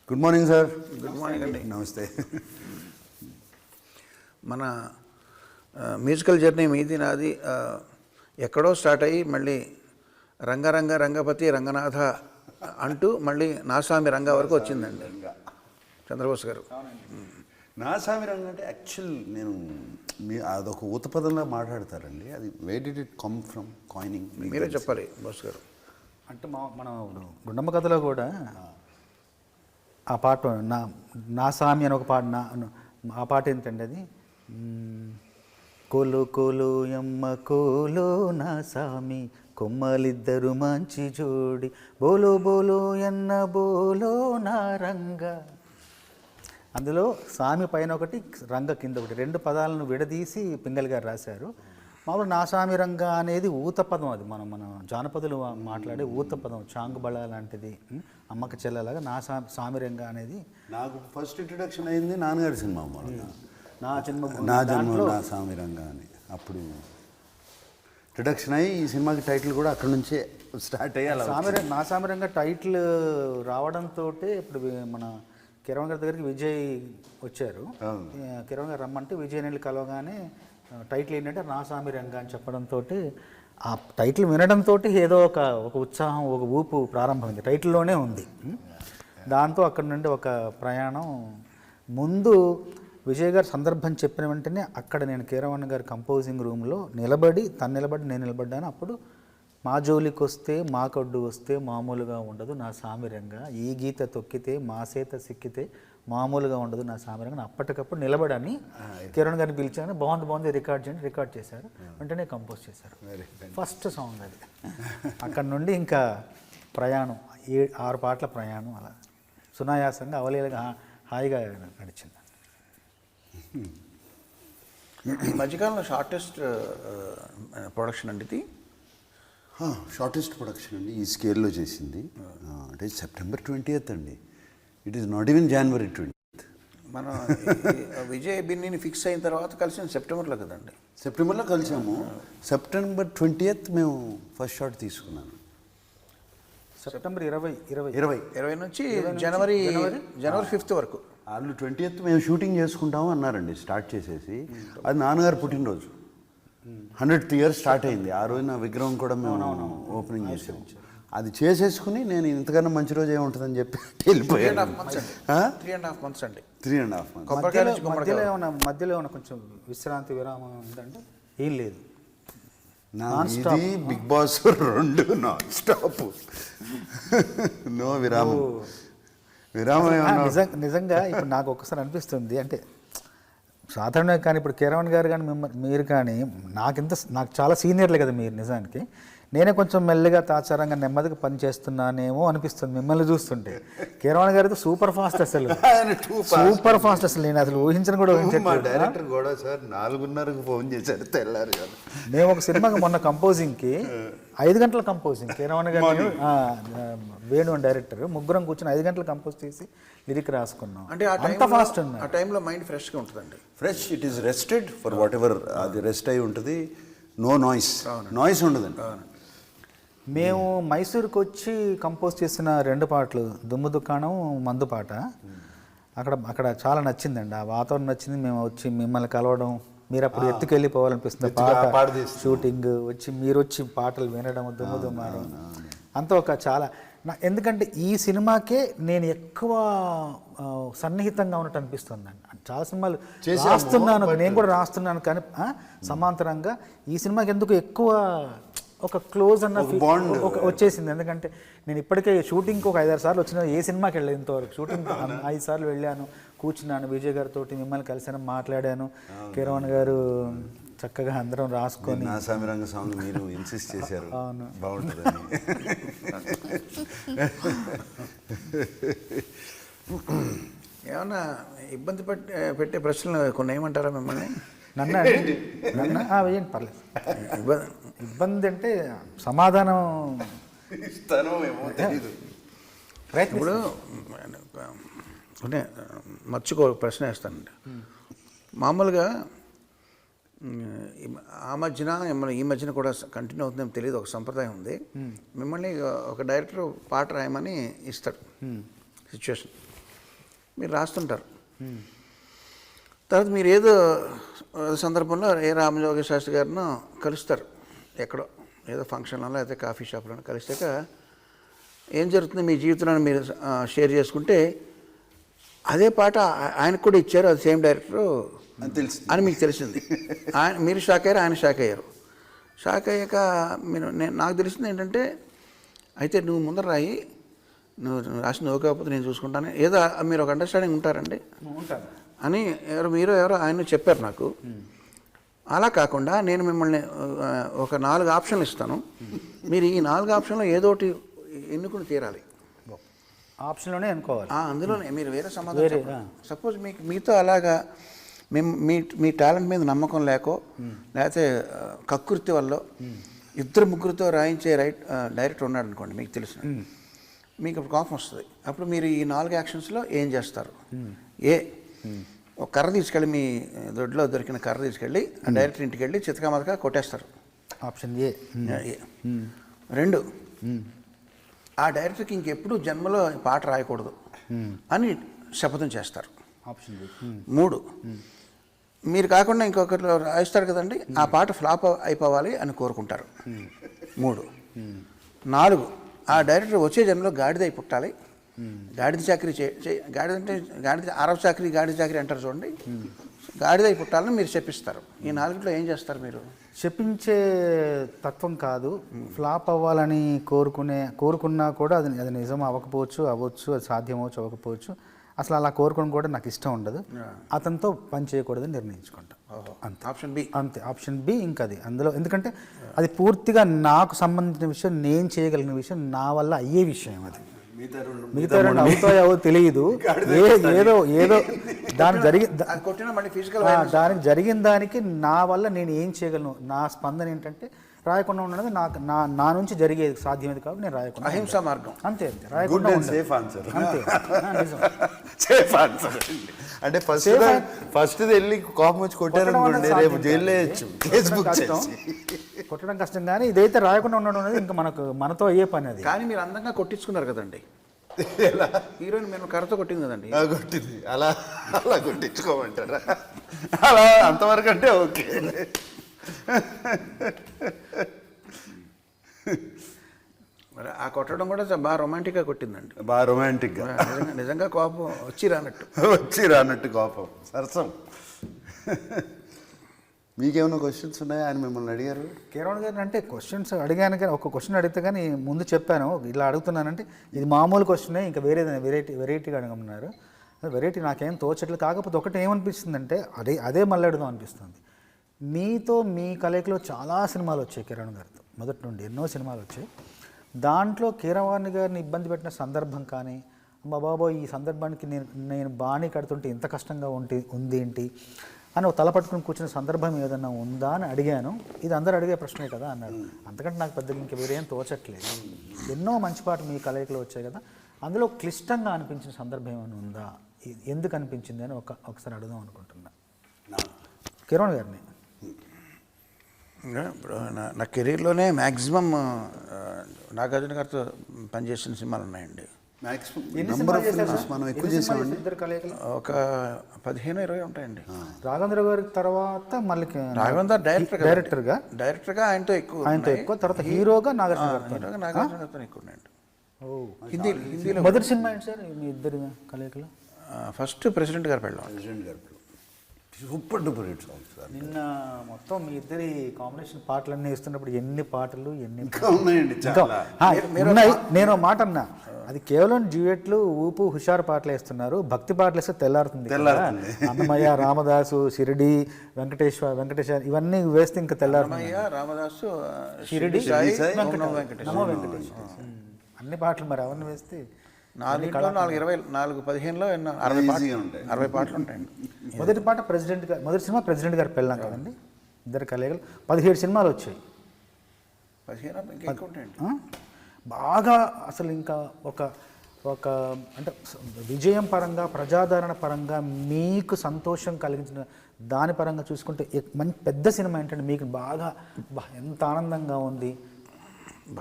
Good morning sir. Good morning అండి. నమస్తే. మన మ్యూజికల్ జర్నీ మీది నాది ఎక్కడో స్టార్ట్ అయ్యి మళ్ళీ రంగరంగ రంగపతి రంగనాథ అంటూ మళ్ళీ నాస్వామి రంగ వరకు వచ్చిందండి చంద్రబోస్ గారు. నాస్వామి రంగ అంటే యాక్చువల్ నేను అదొక ఊత పదంలో మాట్లాడతారండి. అది where did it come from coining? మీరే చెప్పాలి బోస్ గారు. అంటే మనం గుండమ్మ కథలో కూడా ఆ పాట నా సామి అని ఒక పాట ఆ పాట ఏంటండి అది? కోలు కోలు ఎమ్మ కోలు నా సామి కొమ్మలిద్దరు మంచి జోడి బోలో బోలో ఎన్న బోలో నా రంగ. అందులో సామి పైన ఒకటి రంగ కింద ఒకటి, రెండు పదాలను విడదీసి పింగళి గారు రాశారు. మామూలు నా సామి రంగ అనేది ఊత పదం. అది మన జానపదులు మాట్లాడే ఊత పదం, చాంగుబళ లాంటిది, అమ్మక చెల్లలాగా నా సామి రంగ అనేది. నాకు ఫస్ట్ ఇంట్రడక్షన్ అయింది నాన్నగారి సినిమా నా జన్మ నా సామి రంగ అని. అప్పుడు ఇంట్రడక్షన్ అయ్యి ఈ సినిమాకి టైటిల్ కూడా అక్కడ నుంచే స్టార్ట్ అయ్యి నా సామి రంగ టైటిల్ రావడంతో ఇప్పుడు మన కిరణ్ గారి దగ్గరికి విజయ్ వచ్చారు. కిరణ్ గారు రమ్మంటే విజయ్ వెళ్ళి కలవగానే టైటిల్ ఏంటంటే నా సామి రంగ అని చెప్పడంతో ఆ టైటిల్ వినడంతో ఏదో ఒక ఉత్సాహం, ఒక ఊపు ప్రారంభమైంది. టైటిల్లోనే ఉంది. దాంతో అక్కడ నుండి ఒక ప్రయాణం. ముందు విజయ్ గారు సందర్భం చెప్పిన వెంటనే అక్కడ నేను కీరవాణి గారి కంపోజింగ్ రూమ్లో నిలబడి నేను నిలబడ్డాను. అప్పుడు మా జోలికి వస్తే మా కొడ్డు వస్తే మామూలుగా ఉండదు నా సామిరంగా, ఈ గీత తొక్కితే మా సేత సిక్కితే మామూలుగా ఉండదు నా సామిరంగా. అప్పటికప్పుడు నిలబడని కిరణ్ గారిని పిలిచాను. బాగుంది రికార్డ్ చేయండి. రికార్డ్ చేశారు. వెంటనే కంపోజ్ చేశారు. ఫస్ట్ సాంగ్ అది. అక్కడ నుండి ఇంకా ప్రయాణం 6 పాటల ప్రయాణం అలా సునాయాసంగా అవలీలగా హాయిగా నడిచింది. ఈ మధ్యకాలంలో షార్టెస్ట్ ప్రొడక్షన్ అండి ఇది. షార్టెస్ట్ ప్రొడక్షన్ అండి ఈ స్కేల్లో చేసింది. అంటే September 20th అండి. It is not even January 20th. మనం విజయ్ బిన్నీని ఫిక్స్ అయిన తర్వాత కలిసిన సెప్టెంబర్లో కదండి. సెప్టెంబర్లో కలిసాము. September 20th మేము ఫస్ట్ షాట్ తీసుకున్నాను. సెప్టెంబర్ 20 నుంచి జనవరి 5th వరకు. వాళ్ళు 20th మేము షూటింగ్ చేసుకుంటాము అన్నారండి స్టార్ట్ చేసేసి. అది నాన్నగారు పుట్టినరోజు 100th year స్టార్ట్ అయింది. ఆ రోజున విగ్రహం కూడా మేము ఓపెనింగ్ చేసాము. అది చేసేసుకుని నేను ఇంతకన్నా మంచి రోజు ఏముంటుందని చెప్పి వెళ్ళిపోయాను. 3.5 months అండి. 3.5 months. మధ్యలో ఏమైనా కొంచెం విశ్రాంతి విరామం ఉందంటే ఏం లేదు. ఇది Bigg Boss 2 non stop, no విరామం. నిజంగా ఇప్పుడు నాకు ఒక్కసారి అనిపిస్తుంది, అంటే సాధారణంగా కానీ ఇప్పుడు కిరణ్ గారు కానీ మీరు కానీ నాకు చాలా సీనియర్లే కదా మీరు. నిజానికి నేనే కొంచెం మెల్లిగా తాచారంగా నెమ్మదిగా పని చేస్తున్నానేమో అనిపిస్తుంది మిమ్మల్ని చూస్తుంటే. కిరణ్ గారితో సూపర్ ఫాస్ట్, అసలు సూపర్ ఫాస్ట్. అసలు నేను అసలు ఊహించను కూడా ఊహించలేదు. డైరెక్టర్ కూడా సార్ 4:30కు ఫోన్ చేశారు తెల్లారు. మేము ఒక సినిమాకి మొన్న కంపోజింగ్కి 5 గంటల కంపోజింగ్, కిరణ్ గారు వేణు డైరెక్టర్ ముగ్గురం కూర్చొని 5 గంటలు కంపోజ్ చేసి లిరిక్ రాసుకున్నాం. అంటే అంత ఫాస్ట్ ఉంది. ఆ టైంలో మైండ్ ఫ్రెష్గా ఉంటుందండి. Fresh, it is rested for what ever. అది రెస్ట్ అయి ఉంటుంది. నో నాయిస్ ఉండదండి. మేము మైసూర్కి వచ్చి కంపోజ్ చేసిన 2 పాటలు, దుమ్ము దుకాణం, మందు పాట, అక్కడ చాలా నచ్చిందండి. ఆ వాతావరణం నచ్చింది. మేము వచ్చి మిమ్మల్ని కలవడం, మీరు అప్పుడు ఎత్తుకెళ్ళిపోవాలనిపిస్తుంది పాట షూటింగ్, మీరు వచ్చి పాటలు వినడం, దుమ్ము దుమ్మాడం అంతా ఒక చాలా ఎందుకంటే ఈ సినిమాకే నేను ఎక్కువ సన్నిహితంగా ఉన్నట్టు అనిపిస్తుందండి. చాలా సినిమాలు రాస్తున్నాను, నేను కూడా రాస్తున్నాను, కానీ సమాంతరంగా ఈ సినిమాకి ఎందుకు ఎక్కువ ఒక క్లోజ్ అన్న వచ్చేసింది. ఎందుకంటే నేను ఇప్పటికే షూటింగ్కి ఒక 5-6 సార్లు వచ్చిన, ఏ సినిమాకి వెళ్ళలేదు ఇంతవరకు. షూటింగ్ 5 సార్లు వెళ్ళాను, కూర్చున్నాను, విజయ్ గారితో మిమ్మల్ని కలిసాను, మాట్లాడాను. కిరణ్ గారు చక్కగా అందరం రాసుకొని నా సామిరంగ సాంగ్ మీరు ఇన్సిస్ట్ చేశారు. అవును, బాగుంటుంది. ఏమన్నా ఇబ్బంది పెట్టే ప్రశ్నలు కొన్ని ఏమంటారా మిమ్మల్ని? నన్ను వేయండి, పర్లేదు. ఇబ్బంది అంటే సమాధానం ఇప్పుడు అంటే మర్చికో ప్రశ్న వేస్తానండి. మామూలుగా ఈ మధ్యన కూడా కంటిన్యూ అవుతుందేమో తెలియదు, ఒక సంప్రదాయం ఉంది. మిమ్మల్ని ఒక డైరెక్టర్ పాట రాయమని ఇస్తాడు సిచ్యువేషన్. మీరు రాస్తుంటారు. తర్వాత మీరు ఏదో సందర్భంలో ఏ రామజోగ శాస్త్రి గారినో కలుస్తారు, ఎక్కడో ఏదో ఫంక్షన్లో అయితే కాఫీ షాప్లో కలిసాక ఏం జరుగుతుంది మీ జీవితంలో మీరు షేర్ చేసుకుంటే అదే పాట ఆయనకు కూడా ఇచ్చారు, అది సేమ్ డైరెక్టరు అని మీకు తెలిసింది. మీరు షాక్ అయ్యారు, ఆయన షాక్ అయ్యారు. షాక్ అయ్యాక నాకు తెలిసింది ఏంటంటే, అయితే నువ్వు ముందర రాయి, నువ్వు రాసింది ఓకే కాకపోతే నేను చూసుకుంటాను, ఏదో మీరు ఒక అండర్స్టాండింగ్ ఉంటారండి అని ఎవరో ఆయన చెప్పారు నాకు. అలా కాకుండా నేను మిమ్మల్ని ఒక 4 ఆప్షన్లు ఇస్తాను, మీరు ఈ 4 ఆప్షన్లో ఏదోటి ఎన్నుకుని తీరాలి. ఆప్షన్లోనే అనుకోవాలి, అందులోనే మీరు వేరే సమాధానం. సపోజ్ మీతో అలాగా మీ టాలెంట్ మీద నమ్మకం లేకో లేకపోతే కకృతి వల్ల 2-3తో రాయించే డైరెక్టర్ ఉన్నాడు అనుకోండి, మీకు తెలిసిన, మీకు అప్పుడు కోపం వస్తుంది. అప్పుడు మీరు ఈ 4 యాక్షన్స్లో ఏం చేస్తారు? ఒక కర్ర తీసుకెళ్ళి, మీ దొడ్లో దొరికిన కర్ర తీసుకెళ్ళి ఆ డైరెక్టర్ ఇంటికి వెళ్ళి చితకా మతకా కొట్టేస్తారు. Option A. 2, ఆ డైరెక్టర్కి ఇంకెప్పుడు జన్మలో పాట రాయకూడదు అని శపథం చేస్తారు. ఆప్షన్ 3, మీరు కాకుండా ఇంకొకరు రాయిస్తారు కదండి, ఆ పాట ఫ్లాప్ అయిపోవాలి అని కోరుకుంటారు. 3, 4, ఆ డైరెక్టర్ వచ్చే జన్మలో గాడిదై పుట్టాలి, గాడిద చాకరీ గాడిద అంటే అరబ్ చాకరీ, గాడిద చాకరీ అంటారు చూడండి, గాడిదై పుట్టాలని మీరు చెప్పిస్తారు. ఈ 4లో ఏం చేస్తారు మీరు? చెప్పించే తత్వం కాదు, ఫ్లాప్ అవ్వాలని కోరుకున్నా కూడా అది నిజం అవ్వచ్చు, అది సాధ్యం అవ్వకపోవచ్చు. అసలు అలా కోరుకోవడం కూడా నాకు ఇష్టం ఉండదు, అతనితో పని చేయకూడదని నిర్ణయించుకుంటా. అంతే. Option B. అంతే, ఆప్షన్ బి. ఇంకా అది అందులో, ఎందుకంటే అది పూర్తిగా నాకు సంబంధించిన విషయం, నేను చేయగలిగిన విషయం, నా వల్ల అయ్యే విషయం. అది మిగతా 2 అవుతాయో తెలియదు, ఏదో దానికి జరిగిన దానికి నా వల్ల నేను ఏం చేయగలను, నా స్పందన ఏంటంటే రాయకుండా ఉండడం నా నుంచి జరిగేది సాధ్యమేది కాబట్టి నేను రాయకుండా. అహింసా మార్గం. అంతే, రాయకుండా సేఫ్ ఆన్సర్. అంతే, నిజం. సేఫ్ ఆన్సర్ అంటే ఫస్ట్ వెళ్ళి కోపం వచ్చి కొట్టారనుకోండి, రేపు జైల్లో వేయచ్చు, కొట్టడం కష్టం. కానీ ఇదైతే రాయకుండా ఉండడం అనేది ఇంకా మనతో అయ్యే పని. అది కానీ మీరు అందంగా కొట్టించుకున్నారు కదండి, హీరోయిన్ మేము కర్రతో కొట్టింది కదండి. కొట్టింది, అలా కొట్టించుకోమంటారా? అలా అంతవరకు అంటే ఓకే. మరి ఆ కొట్టడం కూడా బాగా రొమాంటిక్గా కొట్టిందండి, బాగా రొమాంటిక్గా. నిజంగా కోపం వచ్చి రానట్టు కోపం, సరసం. మీకేమైనా క్వశ్చన్స్ ఉన్నాయా? ఆయన మిమ్మల్ని అడిగారు కీరవాణి గారిని. అంటే క్వశ్చన్స్ అడిగాను, కానీ ఒక క్వశ్చన్ అడిగితే కానీ ముందు చెప్పాను ఇలా అడుగుతున్నానంటే ఇది మామూలు క్వశ్చనే, ఇంకా వేరేదైనా వెరైటీగా అడగమన్నారు. వెరైటీ నాకేం తోచట్లేదు. కాకపోతే ఒకటి ఏమనిపిస్తుందంటే అదే మళ్ళీ అడుగుదాం అనిపిస్తుంది. మీతో మీ కలయికలో చాలా సినిమాలు వచ్చాయి కీరవాణి గారితో, మొదటి నుండి ఎన్నో సినిమాలు వచ్చాయి. దాంట్లో కీరవాణి గారిని ఇబ్బంది పెట్టిన సందర్భం కానీ, మా బాబోయ్ ఈ సందర్భానికి నేను బాణీ కడుతుంటే ఇంత కష్టంగా ఉంది ఏంటి అని ఒక తల పట్టుకుని కూర్చున్న సందర్భం ఏదన్నా ఉందా అని అడిగాను. ఇది అందరూ అడిగే ప్రశ్నే కదా అన్నాడు. అంతకంటే నాకు పెద్దగా ఇంక వేరేం తోచట్లేదు. ఎన్నో మంచి పాటలు మీ కలయికలో వచ్చాయి కదా, అందులో క్లిష్టంగా అనిపించిన సందర్భం ఏమైనా ఉందా, ఎందుకు అనిపించింది అని ఒకసారి అడుగుదాం అనుకుంటున్నా కీరవాణి గారిని. ఇప్పుడు నా కెరీర్లోనే మ్యాక్సిమం నాగార్జున గారితో పనిచేసిన సినిమాలు ఉన్నాయండి. మనం ఎక్కువ చేసామండి, ఒక 15-20 ఉంటాయండి. రాఘవేంద్ర గారి తర్వాత మళ్ళీ రాఘవేంద్ర డైరెక్టర్గా ఆయనతో ఎక్కువ, తర్వాత హీరోగా నాగార్జున గారితో ఎక్కువ ఉన్నాయండి. హిందీలో మొదటి సినిమా ఏంటి సార్ మీ ఇద్దరు కలయికలో? ఫస్ట్ ప్రెసిడెంట్ గారు పెళ్ళాం. Super duper hit song sir. నిన్న మొత్తం మీ ఇద్దరి కాంబినేషన్ పాటలన్నీ ఇస్తున్నప్పుడు ఎన్ని పాటలు ఉన్నాయండి. ఉన్నాయి. నేను మాట అన్నా, అది కేవలం డ్యూయెట్లు, ఊపు, హుషారు పాటలు వేస్తున్నారు. భక్తి పాటలు వేస్తే తెల్లారుతుంది. అన్నమయ్య, రామదాసు, షిరిడి, వెంకటేశ్వర ఇవన్నీ వేస్తే ఇంకా తెల్లారుతుంది. రామదాసు, షిరిడి, నమో వెంకటేశ్వర అన్ని పాటలు మరి అవన్నీ వేస్తే 4-15లో 60 పాటలు ఉంటాయండి. మొదటి పాట మొదటి సినిమా ప్రెసిడెంట్ గారు పెళ్ళాం కదండి, ఇద్దరు కలయికలు 17 సినిమాలు వచ్చాయి. 15 ఉంటాయండి బాగా. అసలు ఇంకా ఒక అంటే విజయం పరంగా, ప్రజాదరణ పరంగా మీకు సంతోషం కలిగించిన దాని పరంగా చూసుకుంటే మంచి పెద్ద సినిమా ఏంటంటే మీకు బాగా ఎంత ఆనందంగా ఉంది?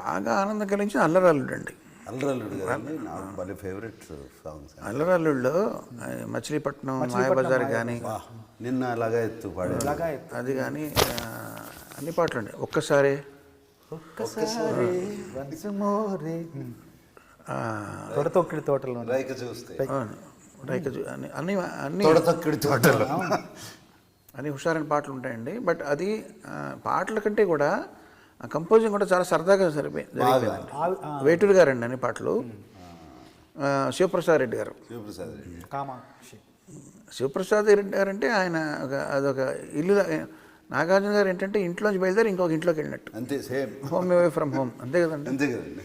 బాగా ఆనందం కలిగించిన అల్లరల్లుడు అండి. అల్లరల్లుడు కదండి నాకు భలే ఫేవరెట్ సాంగ్స్. అల్లరల్లుల్లో మచిలీపట్నం మాయాబజార్ కానీ నిన్న అలాగా ఎత్తు పాడే అది కానీ అన్ని పాటలు అండి. ఒక్కసారి తొడతొక్కిడి తోటలో రైక చూస్తే అన్ని అన్ని తొడతొక్కిడి తోటలో అన్ని హుషారైన పాటలు ఉంటాయండి. బట్ అది పాటల కంటే కూడా కంపోజింగ్ కూడా చాలా సరదాగా జరిగిపోయిందండి. వేటూరు గారు అండి అన్ని పాటలు. శివప్రసాద్ రెడ్డి గారు, కామాక్షి శివప్రసాద్ రెడ్డి గారు అంటే ఆయన అదొక ఇల్లు. నాగార్జున గారు ఏంటంటే ఇంట్లోంచి బయలుదేరి ఇంకొక ఇంట్లోకి వెళ్ళినట్టు, అంతే same home away from home, అంతే కదండి. అంతే కదండి.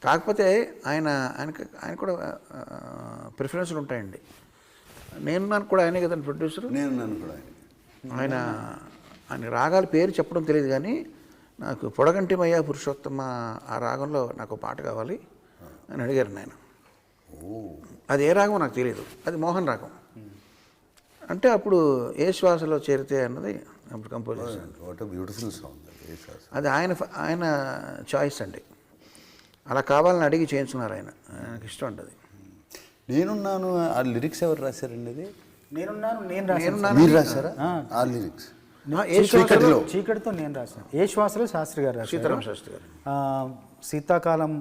కాకపోతే ఆయన కూడా ప్రిఫరెన్స్లు ఉంటాయండి. నేను కూడా ఆయనే కదండి ప్రొడ్యూసరు. నేను కూడా ఆయన రాగాల పేరు చెప్పడం తెలియదు కానీ నాకు పొడగంటిమయ్య పురుషోత్తమ ఆ రాగంలో నాకు పాట కావాలి అని అడిగారు నేను. అది ఏ రాగం నాకు తెలియదు, అది మోహన్ రాగం. అంటే అప్పుడు ఏ శ్వాసలో చేరితే అన్నది అప్పుడు కంపోజ్ చేశాను. What beautiful song. అది ఆయన చాయిస్ అండి. అలా కావాలని అడిగి చేయించుకున్నారు ఆయనకి ఇష్టం అండి అది. నేనున్నాను ఆ లిరిక్స్ ఎవరు రాశారండి? అది నేనున్నాను మీరు రాశారా ఆ లిరిక్స్? చీకటితో నేను రాశాను. ఏ శ్వాసలో శాస్త్రి గారు రాశారు, సీతారామ శాస్త్రి గారు. శీతాకాలం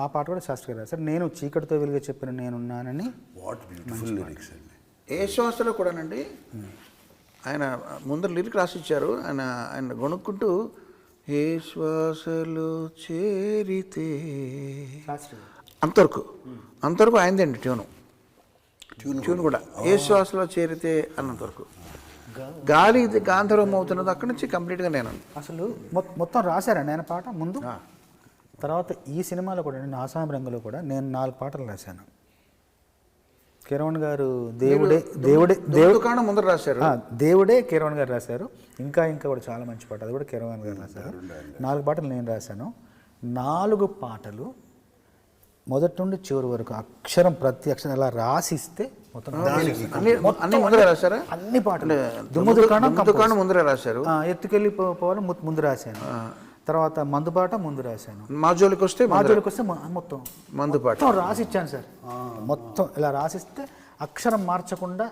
ఆ పాట కూడా శాస్త్రి గారు రాశారు. నేను చీకటితో వెలుగు చెప్పిన నేనున్నానని. వాట్ బ్యూటిఫుల్ లిరిక్స్ అండి. ఏ శ్వాసలో కూడానండి ఆయన ముందర లిరిక్ రాసిచ్చారు. ఆయన గొనుక్కుంటూ ఏ శ్వాసలో చేరితే అంతవరకు ఆయనదండి ట్యూన్ కూడా. ఏ శ్వాసలో చేరితే అన్నంతవరకు. గాలి గాంధర్వం అవుతున్నది అక్కడి నుంచి కంప్లీట్గా నేను అసలు మొత్తం రాశారండి ఆయన పాట ముందు. తర్వాత ఈ సినిమాలో కూడా నేను ఆసామి రంగులో కూడా నేను 4 పాటలు రాశాను. కిరణ్ గారు దేవుడు కాడ ముందర రాశారు. దేవుడే కిరణ్ గారు రాశారు. ఇంకా కూడా చాలా మంచి పాట, అది కూడా కిరణ్ గారు రాశారు. 4 పాటలు నేను రాశాను. 4 పాటలు మొదటి నుండి చివరి వరకు అక్షరం ప్రతి అక్షరం అలా రాసిస్తే మొత్తం అన్ని ముందరే రాశారా? అన్ని పాటలు దుకాణం ముందరే రాశారు. ఎత్తుకెళ్ళి పోవాలి ముందు రాశాను. తర్వాత మందుపాట ముందు రాశాను. మాజోలికి వస్తే మొత్తం మందుపాట రాసి ఇచ్చాను సార్. మొత్తం ఇలా రాసిస్తే అక్షరం మార్చకుండా